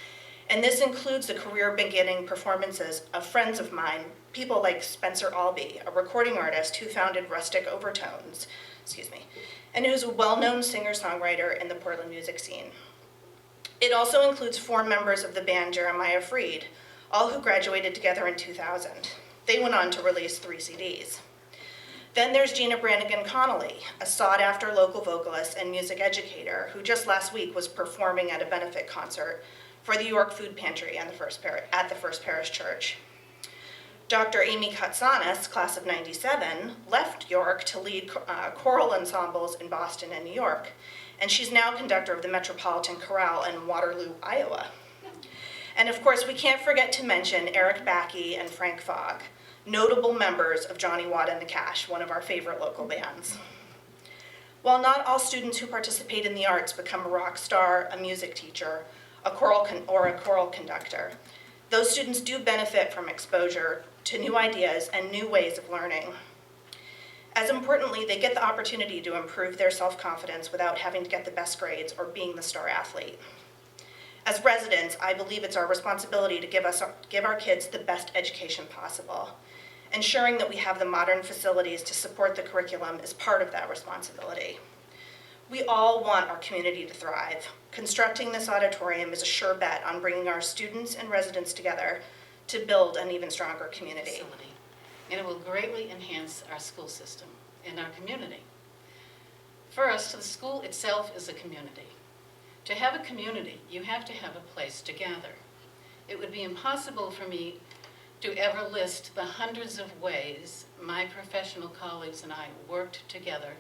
And this includes the career-beginning performances of friends of mine, people like Spencer Albee, a recording artist who founded Rustic Overtones, and who's a well-known singer-songwriter in the Portland music scene. It also includes 4 members of the band Jeremiah Freed, all who graduated together in 2000. They went on to release 3 CDs. Then there's Gina Brannigan Connolly, a sought-after local vocalist and music educator who just last week was performing at a benefit concert for the York Food Pantry at the First Parish Church. Dr. Amy Katsanis, class of '97, left York to lead choral ensembles in Boston and New York, and she's now conductor of the Metropolitan Chorale in Waterloo, Iowa. And of course, we can't forget to mention Eric Backey and Frank Fogg, notable members of Johnny Watt and the Cash, one of our favorite local bands. While not all students who participate in the arts become a rock star, a music teacher, a choral conductor, those students do benefit from exposure to new ideas and new ways of learning. As importantly, they get the opportunity to improve their self-confidence without having to get the best grades or being the star athlete. As residents, I believe it's our responsibility to give our kids the best education possible. Ensuring that we have the modern facilities to support the curriculum is part of that responsibility. We all want our community to thrive. Constructing this auditorium is a sure bet on bringing our students and residents together to build an even stronger community. Facility. And it will greatly enhance our school system and our community. First, the school itself is a community. To have a community, you have to have a place to gather. It would be impossible for me to ever list the hundreds of ways my professional colleagues and I worked together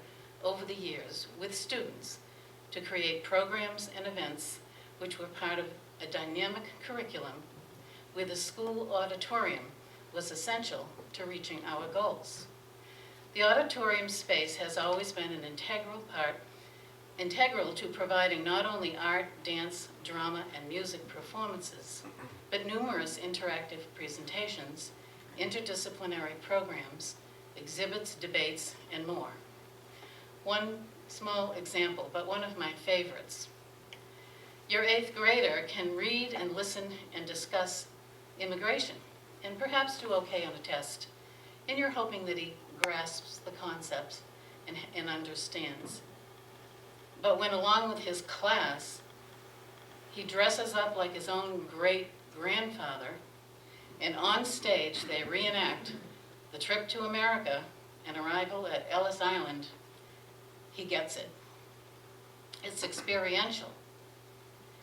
over the years with students to create programs and events which were part of a dynamic curriculum where the school auditorium was essential to reaching our goals. The auditorium space has always been an integral to providing not only art, dance, drama, and music performances, but numerous interactive presentations, interdisciplinary programs, exhibits, debates, and more. One small example, but one of my favorites. Your 8th grader can read and listen and discuss immigration, and perhaps do okay on a test, and you're hoping that he grasps the concepts and understands. But when along with his class, he dresses up like his own great-grandfather, and on stage they reenact the trip to America and arrival at Ellis Island, he gets it. It's experiential.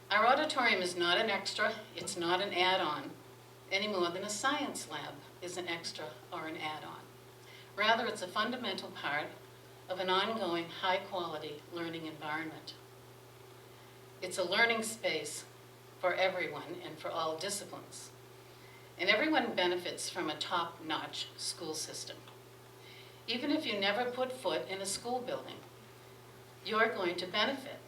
Our auditorium is not an extra, it's not an add-on, any more than a science lab is an extra or an add-on. Rather, it's a fundamental part of an ongoing high-quality learning environment. It's a learning space for everyone and for all disciplines. And everyone benefits from a top-notch school system. Even if you never put foot in a school building, you're going to benefit.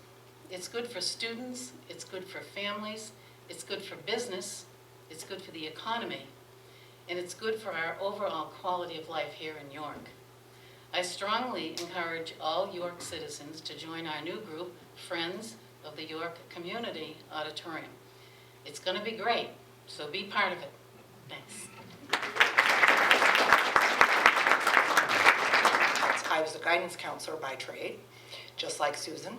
It's good for students, it's good for families, it's good for business, it's good for the economy, and it's good for our overall quality of life here in York. I strongly encourage all York citizens to join our new group, Friends of the York Community Auditorium. It's going to be great, so be part of it. Thanks. I was a guidance counselor by trade, just like Susan,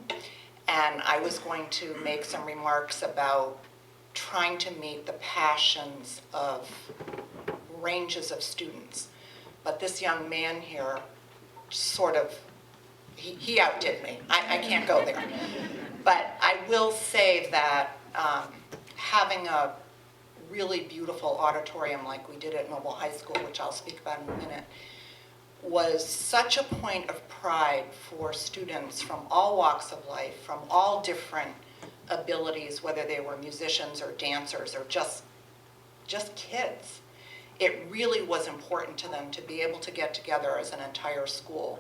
and I was going to make some remarks about trying to meet the passions of ranges of students. But this young man here sort of, he outdid me. I can't go there. But I will say that having a really beautiful auditorium like we did at Noble High School, which I'll speak about in a minute, was such a point of pride for students from all walks of life, from all different abilities, whether they were musicians or dancers or just kids. It really was important to them to be able to get together as an entire school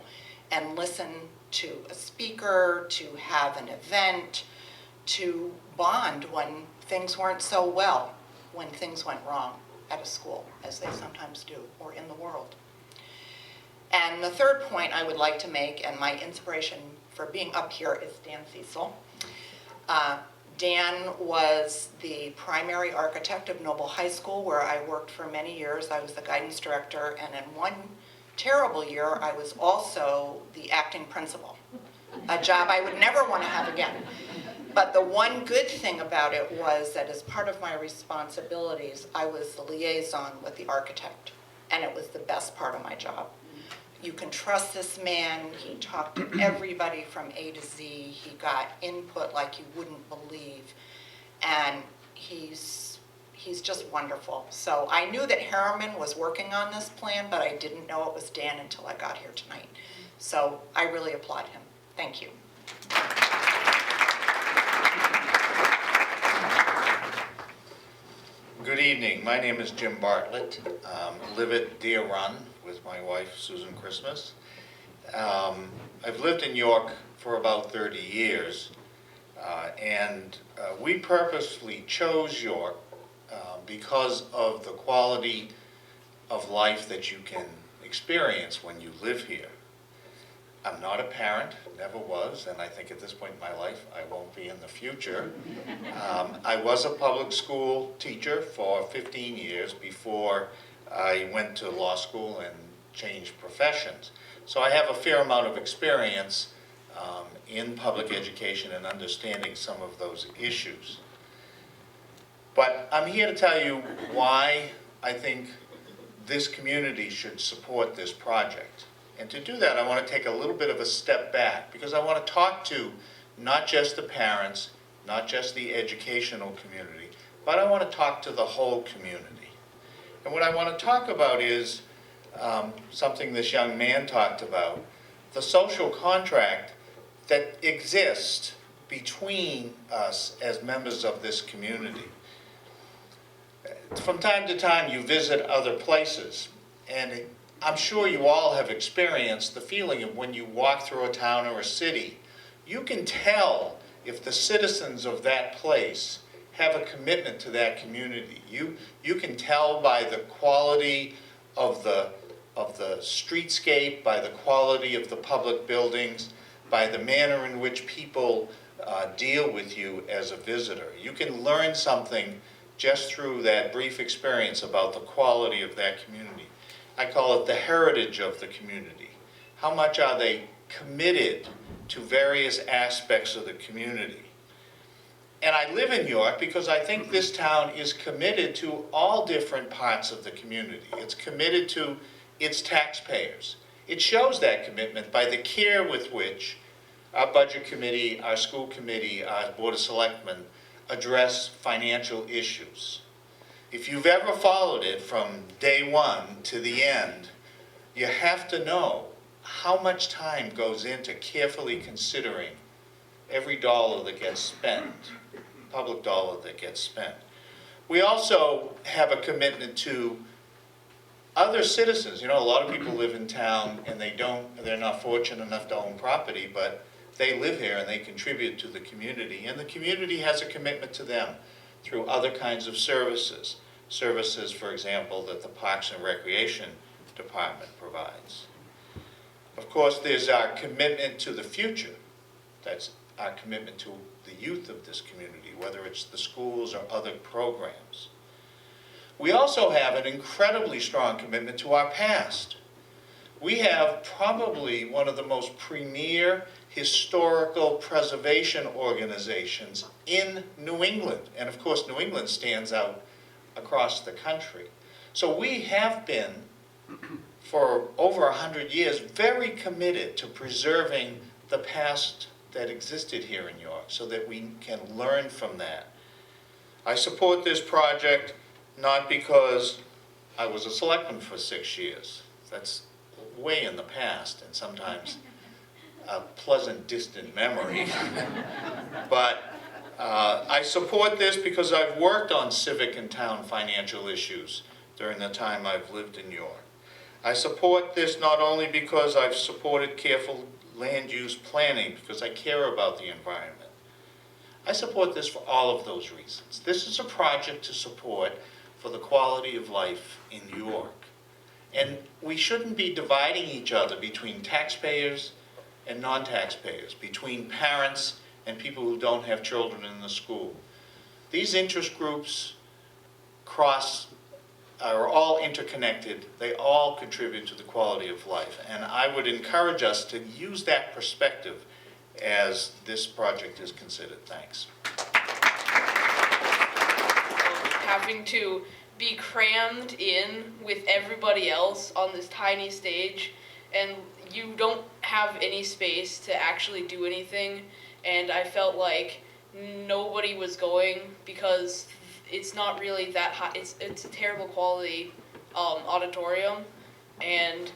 and listen to a speaker, to have an event, to bond when things weren't so well, when things went wrong at a school, as they sometimes do, or in the world. And the third point I would like to make, and my inspiration for being up here, is Dan Cecil. Dan was the primary architect of Noble High School, where I worked for many years. I was the guidance director, and in one terrible year, I was also the acting principal, a job I would never want to have again. But the one good thing about it was that as part of my responsibilities, I was the liaison with the architect, and it was the best part of my job. You can trust this man. He talked to everybody from A to Z. He got input like you wouldn't believe. And he's just wonderful. So I knew that Harriman was working on this plan, but I didn't know it was Dan until I got here tonight. So I really applaud him. Thank you. Good evening. My name is Jim Bartlett. Live at Deer Run with my wife, Susan Christmas. I've lived in York for about 30 years, and we purposely chose York because of the quality of life that you can experience when you live here. I'm not a parent, never was, and I think at this point in my life, I won't be in the future. I was a public school teacher for 15 years before I went to law school and changed professions. So I have a fair amount of experience in public education and understanding some of those issues. But I'm here to tell you why I think this community should support this project. And to do that, I want to take a little bit of a step back, because I want to talk to not just the parents, not just the educational community, but I want to talk to the whole community. And what I want to talk about is something this young man talked about, the social contract that exists between us as members of this community. From time to time, you visit other places, and I'm sure you all have experienced the feeling of when you walk through a town or a city, you can tell if the citizens of that place have a commitment to that community. You can tell by the quality of the streetscape, by the quality of the public buildings, by the manner in which people deal with you as a visitor. You can learn something just through that brief experience about the quality of that community. I call it the heritage of the community. How much are they committed to various aspects of the community? And I live in York because I think this town is committed to all different parts of the community. It's committed to its taxpayers. It shows that commitment by the care with which our budget committee, our school committee, our board of selectmen address financial issues. If you've ever followed it from day one to the end, you have to know how much time goes into carefully considering every dollar that gets spent, public dollar that gets spent. We also have a commitment to other citizens. You know, a lot of people live in town and they're not fortunate enough to own property, but they live here and they contribute to the community, and the community has a commitment to them through other kinds of services. Services, for example, that the Parks and Recreation Department provides. Of course, there's our commitment to the future. That's our commitment to the youth of this community, whether it's the schools or other programs. We also have an incredibly strong commitment to our past. We have probably one of the most premier historical preservation organizations in New England. And of course, New England stands out across the country. So we have been, for over 100 years, very committed to preserving the past that existed here in York so that we can learn from that. I support this project not because I was a selectman for 6 years. That's way in the past and sometimes a pleasant, distant memory. But I support this because I've worked on civic and town financial issues during the time I've lived in York. I support this not only because I've supported careful land use planning, because I care about the environment. I support this for all of those reasons. This is a project to support for the quality of life in York. And we shouldn't be dividing each other between taxpayers and non-taxpayers, between parents and people who don't have children in the school. These interest groups are all interconnected. They all contribute to the quality of life. And I would encourage us to use that perspective as this project is considered. Thanks. Having to be crammed in with everybody else on this tiny stage, and you don't have any space to actually do anything, and I felt like nobody was going because it's not really that high. It's a terrible quality auditorium, and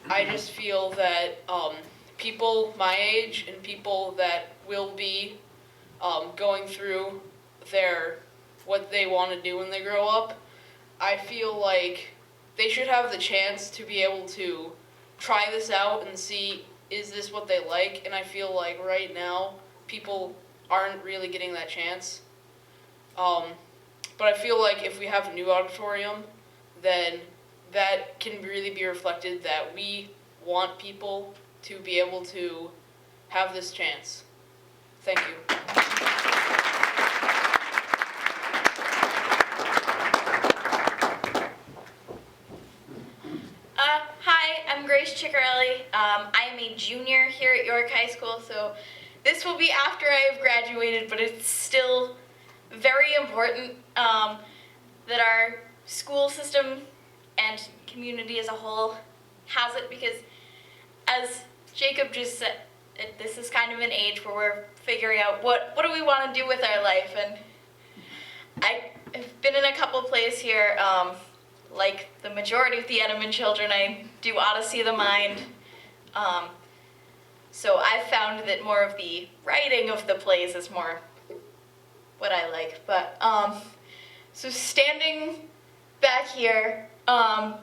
I just feel that people my age and people that will be going through what they want to do when they grow up, I feel like they should have the chance to be able to try this out and see, is this what they like? And I feel like right now people aren't really getting that chance. But I feel like if we have a new auditorium, then that can really be reflected that we want people to be able to have this chance. Thank you. Hi, I'm Grace Ciccarelli. I am a junior here at York High School, so this will be after I have graduated, but it's still very important that our school system and community as a whole has it, because as Jacob just said, this is kind of an age where we're figuring out what do we want to do with our life, and I've been in a couple plays here. Like the majority of the Edelman children, I do Odyssey of the Mind. So I've found that more of the writing of the plays is more what I like. But so standing back here,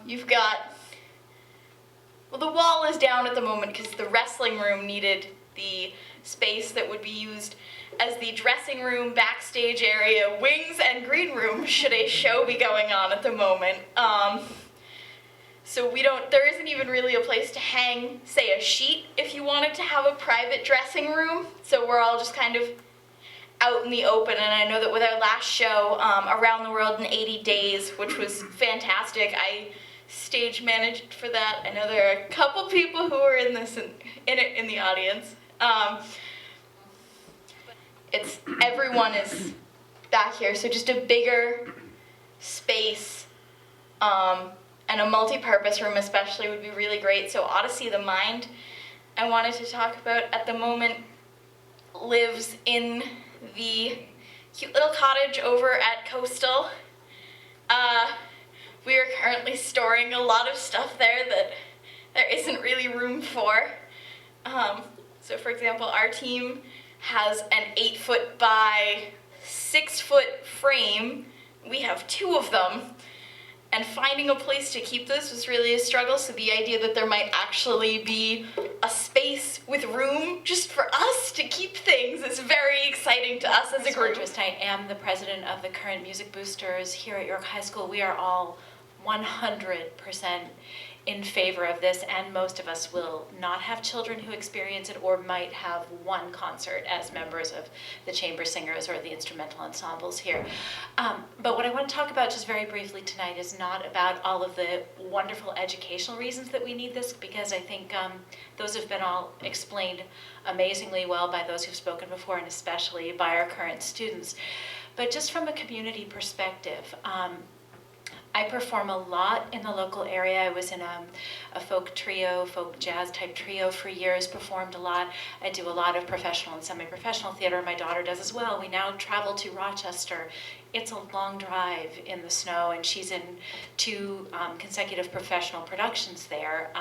you've got, well, the wall is down at the moment because the wrestling room needed the space that would be used as the dressing room, backstage area, wings, and green room should a show be going on at the moment. So there isn't even really a place to hang, say, a sheet if you wanted to have a private dressing room. So we're all just kind of out in the open. And I know that with our last show, Around the World in 80 Days, which was fantastic, I stage managed for that. I know there are a couple people who are in the audience. Everyone is back here, so just a bigger space and a multi-purpose room especially would be really great. So Odyssey of the Mind, I wanted to talk about, at the moment lives in the cute little cottage over at Coastal. We are currently storing a lot of stuff there that there isn't really room for. So for example, our team has an 8-foot by 6-foot frame. We have 2 of them. And finding a place to keep this was really a struggle, so the idea that there might actually be a space with room just for us to keep things is very exciting to us as a group. I am the president of the current Music Boosters here at York High School. We are all 100% in favor of this, and most of us will not have children who experience it or might have one concert as members of the chamber singers or the instrumental ensembles here. But what I want to talk about just very briefly tonight is not about all of the wonderful educational reasons that we need this, because I think those have been all explained amazingly well by those who've spoken before, and especially by our current students. But just from a community perspective, I perform a lot in the local area. I was in a folk trio, folk jazz type trio for years, performed a lot. I do a lot of professional and semi-professional theater. My daughter does as well. We now travel to Rochester. It's a long drive in the snow, and she's in 2 consecutive professional productions there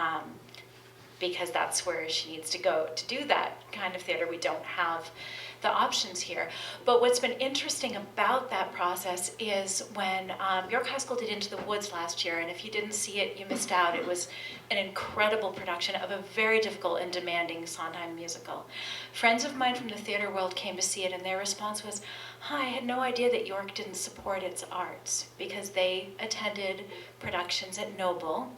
because that's where she needs to go to do that kind of theater. We don't have the options here. But what's been interesting about that process is when York High School did Into the Woods last year, and if you didn't see it, you missed out. It was an incredible production of a very difficult and demanding Sondheim musical. Friends of mine from the theater world came to see it, and their response was, "Hi, I had no idea that York didn't support its arts," because they attended productions at Noble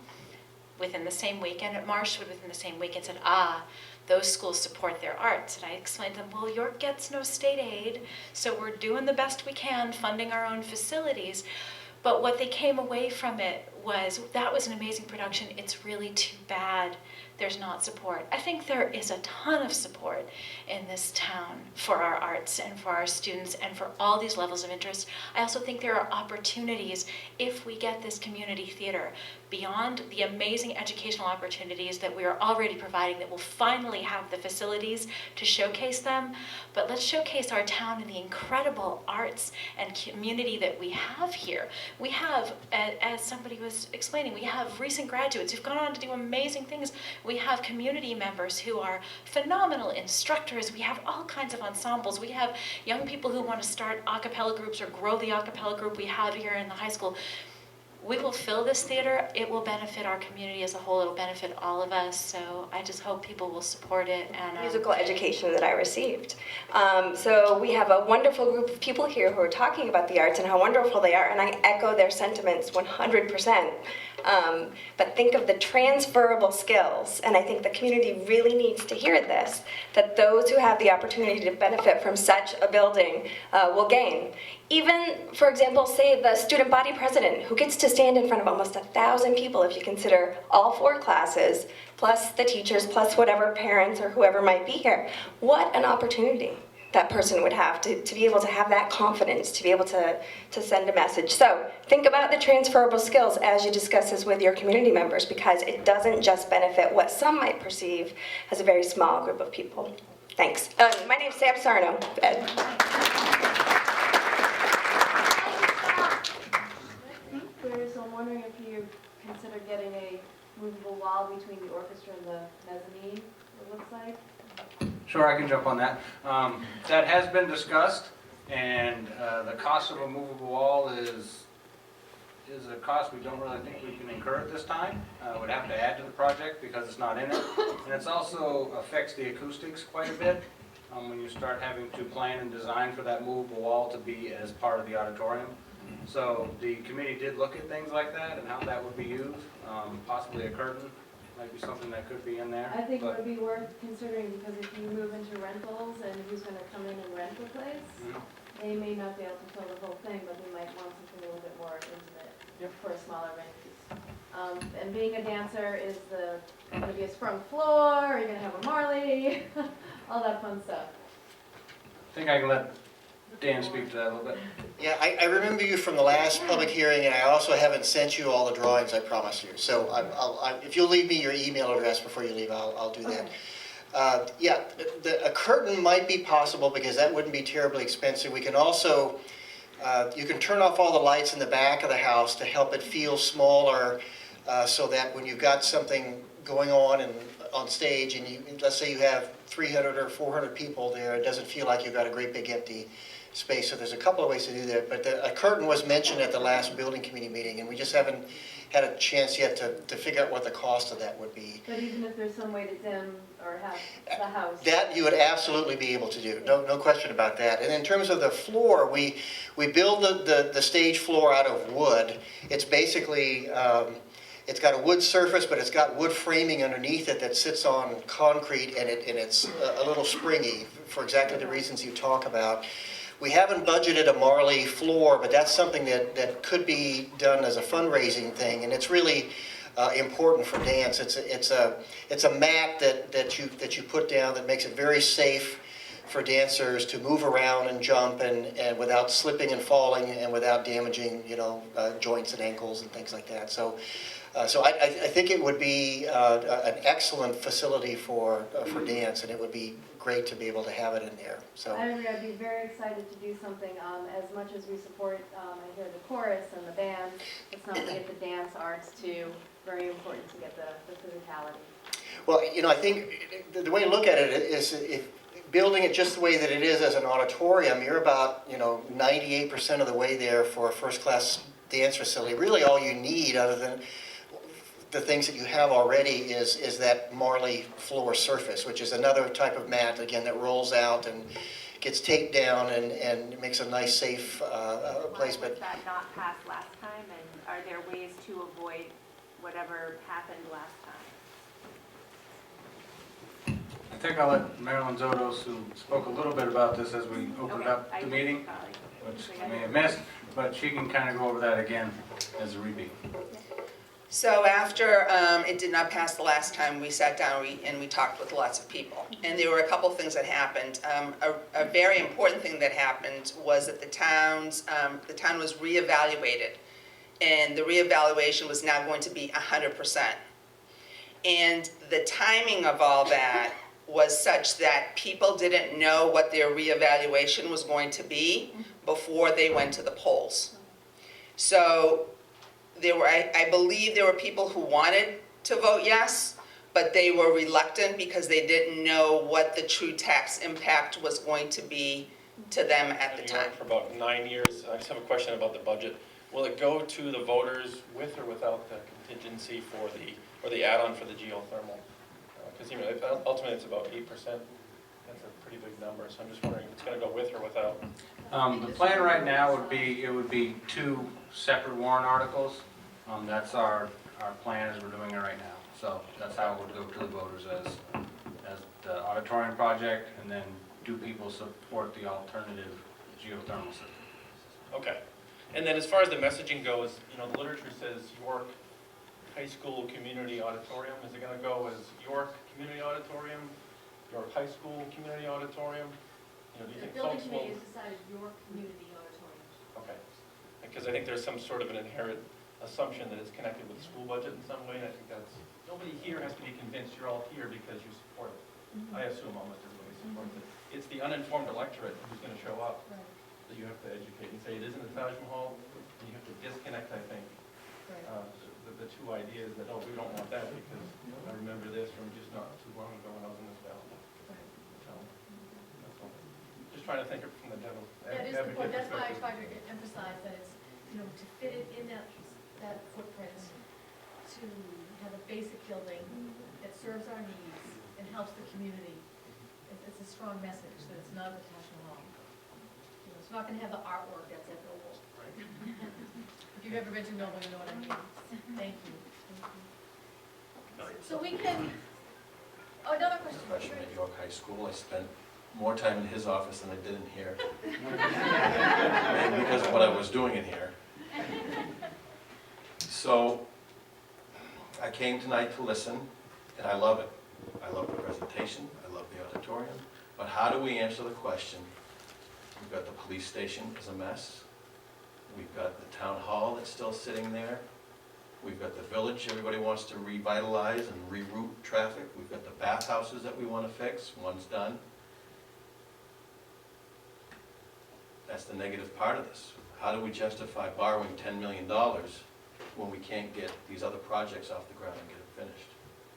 within the same week and at Marshwood within the same week, and said, those schools support their arts. And I explained to them, well, York gets no state aid, so we're doing the best we can, funding our own facilities. But what they came away from it was, that was an amazing production. It's really too bad there's not support. I think there is a ton of support in this town for our arts and for our students and for all these levels of interest. I also think there are opportunities if we get this community theater beyond the amazing educational opportunities that we are already providing, that will finally have the facilities to showcase them. But let's showcase our town and the incredible arts and community that we have here. We have, as somebody was explaining, we have recent graduates who've gone on to do amazing things. We have community members who are phenomenal instructors. We have all kinds of ensembles. We have young people who want to start a cappella groups or grow the a cappella group we have here in the high school. We will fill this theater. It will benefit our community as a whole. It'll benefit all of us. So I just hope people will support it. And musical education that I received. So we have a wonderful group of people here who are talking about the arts and how wonderful they are, and I echo their sentiments 100%. But think of the transferable skills, and I think the community really needs to hear this, that those who have the opportunity to benefit from such a building will gain. Even, for example, say the student body president, who gets to stand in front of almost 1,000 people if you consider all 4 classes, plus the teachers, plus whatever parents or whoever might be here. What an opportunity that person would have to be able to have that confidence, to be able to send a message. So think about the transferable skills as you discuss this with your community members, because it doesn't just benefit what some might perceive as a very small group of people. Thanks. My name's Sam Sarno. So I'm wondering if you consider getting a movable wall between the orchestra and the mezzanine, it looks like. Sure, I can jump on that. That has been discussed, and the cost of a movable wall is a cost we don't really think we can incur at this time. We'd have to add to the project because it's not in it. And it's also affects the acoustics quite a bit when you start having to plan and design for that movable wall to be as part of the auditorium. So the committee did look at things like that and how that would be used. Possibly a curtain might be something that could be in there. I think it would be worth considering, because if you move into rentals and who's going to come in and rent the place, they may not be able to fill the whole thing, but they might want something a little bit more intimate for a smaller rent piece. And being a dancer, is going to be a sprung floor? Are you going to have a Marley? All that fun stuff. I think I can let Dan speak to that a little bit. Yeah, I remember you from the last public hearing, and I also haven't sent you all the drawings I promised you. So if you'll leave me your email address before you leave, I'll do that. Yeah, a curtain might be possible because that wouldn't be terribly expensive. We can also, you can turn off all the lights in the back of the house to help it feel smaller, so that when you've got something going on stage, and let's say you have 300 or 400 people there, it doesn't feel like you've got a great big empty space. So there's a couple of ways to do that. But a curtain was mentioned at the last building committee meeting, and we just haven't had a chance yet to figure out what the cost of that would be. But even if there's some way to dim or have the house. That you would absolutely be able to do, no question about that. And in terms of the floor, we build the stage floor out of wood. It's basically, it's got a wood surface, but it's got wood framing underneath it that sits on concrete, and it's a little springy for exactly the reasons you talk about. We haven't budgeted a Marley floor, but that's something that could be done as a fundraising thing, and it's really important for dance. It's a mat that you put down that makes it very safe for dancers to move around and jump and without slipping and falling and without damaging joints and ankles and things like that. So I think it would be an excellent facility for dance, and it would be great to be able to have it in there. So I agree. I'd be very excited to do something. As much as we support, I hear the chorus and the band, it's not to get the dance arts too. Very important to get the physicality. Well, I think the way to look at it is, if building it just the way that it is as an auditorium, you're about 98% of the way there for a first-class dance facility. Really, all you need, other than the things that you have already, is that Marley floor surface, which is another type of mat, again, that rolls out and gets taped down and makes a nice, safe place. Why was that not passed last time, and are there ways to avoid whatever happened last time? I think I'll let Marilyn Zotos, who spoke a little bit about this as we opened up the meeting, which I may have missed, but she can kind of go over that again as a repeat. So after it did not pass the last time, we sat down and we talked with lots of people. And there were a couple things that happened. A very important thing that happened was that the town was reevaluated. And the reevaluation was now going to be 100%. And the timing of all that was such that people didn't know what their reevaluation was going to be before they went to the polls. So I believe there were people who wanted to vote yes, but they were reluctant because they didn't know what the true tax impact was going to be to them at the time. For about 9 years, I just have a question about the budget. Will it go to the voters with or without the contingency or the add-on for the geothermal? Because ultimately it's about 8%. That's a pretty big number, so I'm just wondering if it's going to go with or without. The plan right now would be 2 separate warrant articles. That's our our plan as we're doing it right now. So that's how it would go to the voters as the auditorium project, and then do people support the alternative geothermal system? Okay. And then as far as the messaging goes, you know, the literature says York High School Community Auditorium. Is it going to go as York Community Auditorium, York High School Community Auditorium? You know, do you think folks will... The building committee has decided York Community Auditorium. Okay. Because I think there's some sort of an inherent assumption that it's connected with the school budget in some way, and I think that's... Nobody here has to be convinced you're all here because you support it. I assume almost everybody supports it. It's the uninformed electorate who's going to show up that you have to educate and say it isn't a Taj Mahal, and you have to disconnect, I think, the two ideas that, oh, we don't want that because I remember this from just not too long ago when I was in this valley. So, that's all. Just trying to think of it from the devil's That is the point, that's why I perspective. tried to emphasize that it's, you know, to fit it in that footprint, to have a basic building that serves our needs and helps the community. It's a strong message that it's not the Taj Mahal. You know, it's not gonna have the artwork that's at Noble. If you've ever been to Noble, you know what I mean. Thank you. So we can, oh, another question. Freshman at York High School, I spent more time in his office than I did in here. Maybe because of what I was doing in here. So, I came tonight to listen, and I love it. I love the presentation, I love the auditorium, but how do we answer the question? We've got the police station is a mess. We've got the town hall that's still sitting there. We've got the village everybody wants to revitalize and reroute traffic. We've got the bathhouses that we want to fix, one's done. That's the negative part of this. How do we justify borrowing $10 million when we can't get these other projects off the ground and get them finished?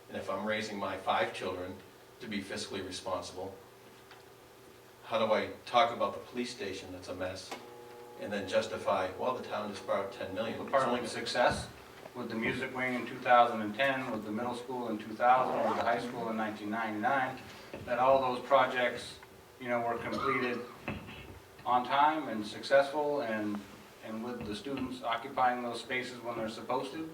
And if I'm raising my 5 children to be fiscally responsible, how do I talk about the police station that's a mess and then justify, well, the town just borrowed $10 million. Part of the success with the music wing in 2010, with the middle school in 2000, with the high school in 1999, that all those projects, you know, were completed on time and successful, and with the students occupying those spaces when they're supposed to,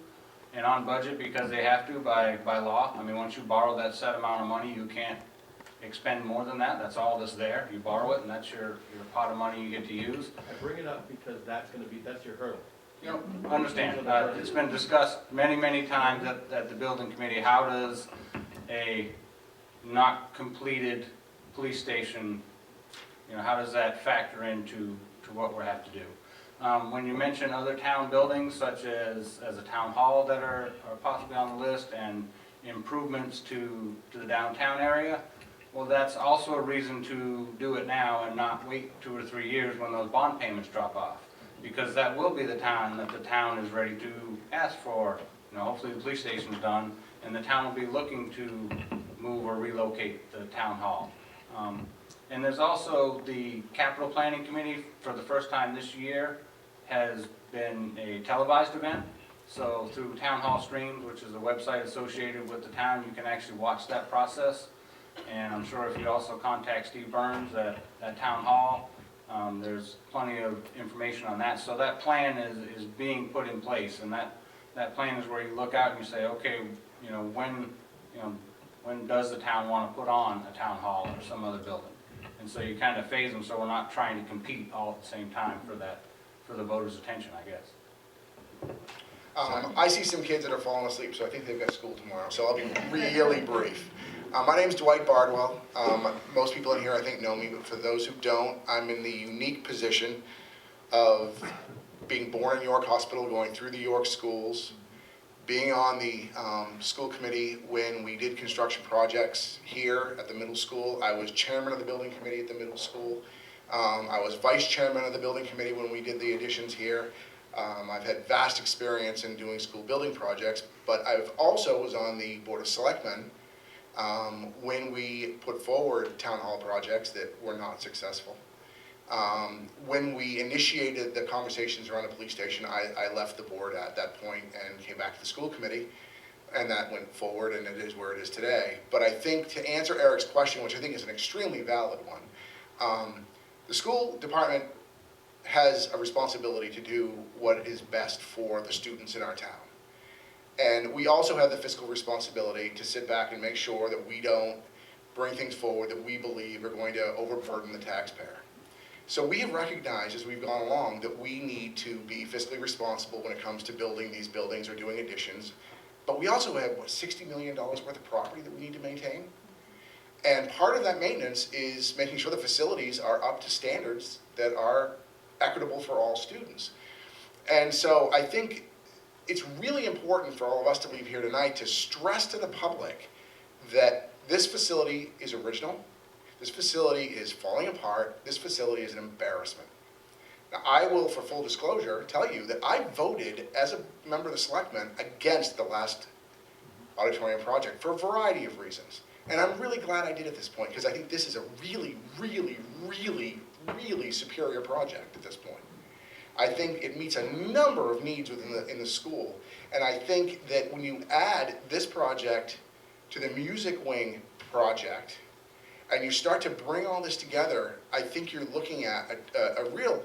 and on budget because they have to by law. I mean, once you borrow that set amount of money, you can't expend more than that. That's all that's there. You borrow it, and that's your pot of money you get to use. I bring it up because that's your hurdle. You know, understand, it's been discussed many, many times at the building committee. How does a not completed police station, you know, how does that factor into what we have to do? When you mention other town buildings, such as a town hall that are possibly on the list, and improvements to the downtown area, well, that's also a reason to do it now and not wait 2 or 3 years when those bond payments drop off. Because that will be the time that the town is ready to ask for, you know, hopefully the police station's done, and the town will be looking to move or relocate the town hall. And there's also the capital planning committee, for the first time this year, has been a televised event. So through Town Hall Streams, which is a website associated with the town, you can actually watch that process. And I'm sure if you also contact Steve Burns at Town Hall, there's plenty of information on that. So that plan is being put in place, and that plan is where you look out and you say, okay, you know, when does the town want to put on a town hall or some other building? And so you kind of phase them so we're not trying to compete all at the same time for the voters' attention, I guess. I see some kids that are falling asleep, so I think they've got school tomorrow, so I'll be really brief. My name's Dwight Bardwell. Most people in here I think know me, but for those who don't, I'm in the unique position of being born in York Hospital, going through the York schools, being on the school committee when we did construction projects here at the middle school. I was chairman of the building committee at the middle school. I was vice chairman of the building committee when we did the additions here. I've had vast experience in doing school building projects, but I've also was on the Board of Selectmen when we put forward town hall projects that were not successful. When we initiated the conversations around the police station, I left the board at that point and came back to the school committee, and that went forward, and it is where it is today. But I think to answer Eric's question, which I think is an extremely valid one, the school department has a responsibility to do what is best for the students in our town. And we also have the fiscal responsibility to sit back and make sure that we don't bring things forward that we believe are going to overburden the taxpayer. So we have recognized as we've gone along that we need to be fiscally responsible when it comes to building these buildings or doing additions. But we also have, what, $60 million worth of property that we need to maintain? And part of that maintenance is making sure the facilities are up to standards that are equitable for all students. And so I think it's really important for all of us to leave here tonight to stress to the public that this facility is original, this facility is falling apart, this facility is an embarrassment. Now, I will, for full disclosure, tell you that I voted as a member of the selectmen against the last auditorium project for a variety of reasons. And I'm really glad I did at this point, because I think this is a really, really, really, really superior project at this point. I think it meets a number of needs in the school. And I think that when you add this project to the music wing project, and you start to bring all this together, I think you're looking at a real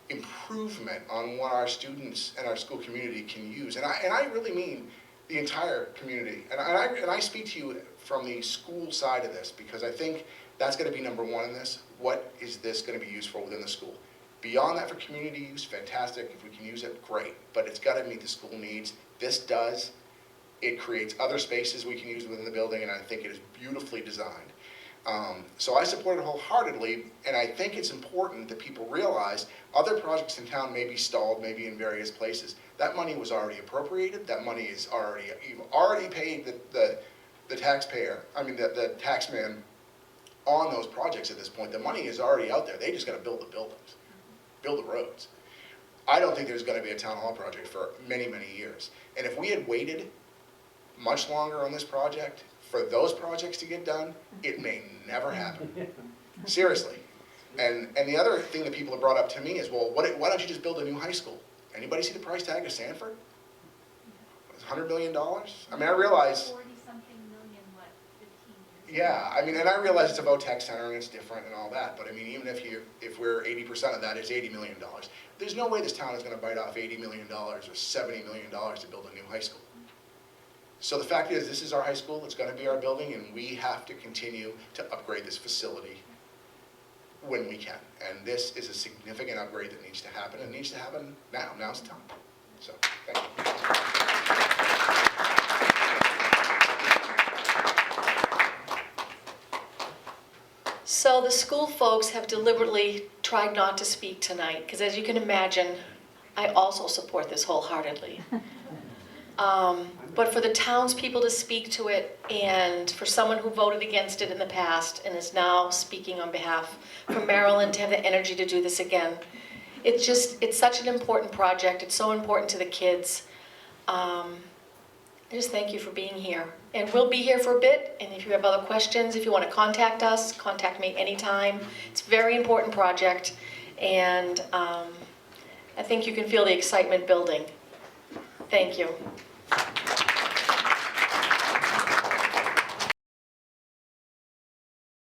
improvement on what our students and our school community can use. And I really mean the entire community. And I speak to you from the school side of this, because I think that's going to be number one in this. What is this going to be used for within the school? Beyond that, for community use, fantastic. If we can use it, great. But it's got to meet the school needs. This does. It creates other spaces we can use within the building, and I think it is beautifully designed. So I support it wholeheartedly, and I think it's important that people realize other projects in town may be stalled, maybe in various places. That money was already appropriated. That money is already, you've already paid the taxpayer, the taxman on those projects at this point. The money is already out there. They just got to build the buildings, build the roads. I don't think there's going to be a town hall project for many, many years. And if we had waited much longer on this project for those projects to get done, it may never happen. Seriously. And the other thing that people have brought up to me is, well, why don't you just build a new high school? Anybody see the price tag of Sanford? It's $100 million? I mean, I realize... 40-something million, what, 15 years? Yeah, I mean, and I realize it's a VOTEC center and it's different and all that, but I mean, even if we're 80% of that, it's $80 million. There's no way this town is going to bite off $80 million or $70 million to build a new high school. So the fact is, this is our high school, it's going to be our building, and we have to continue to upgrade this facility when we can. And this is a significant upgrade that needs to happen, and it needs to happen now. Now's the time. So, thank you. So the school folks have deliberately tried not to speak tonight, because as you can imagine, I also support this wholeheartedly. But for the townspeople to speak to it, and for someone who voted against it in the past and is now speaking on behalf for Maryland to have the energy to do this again, it's such an important project. It's so important to the kids. I just thank you for being here. And we'll be here for a bit, and if you have other questions, if you want to contact us, contact me anytime. It's a very important project, and I think you can feel the excitement building. Thank you.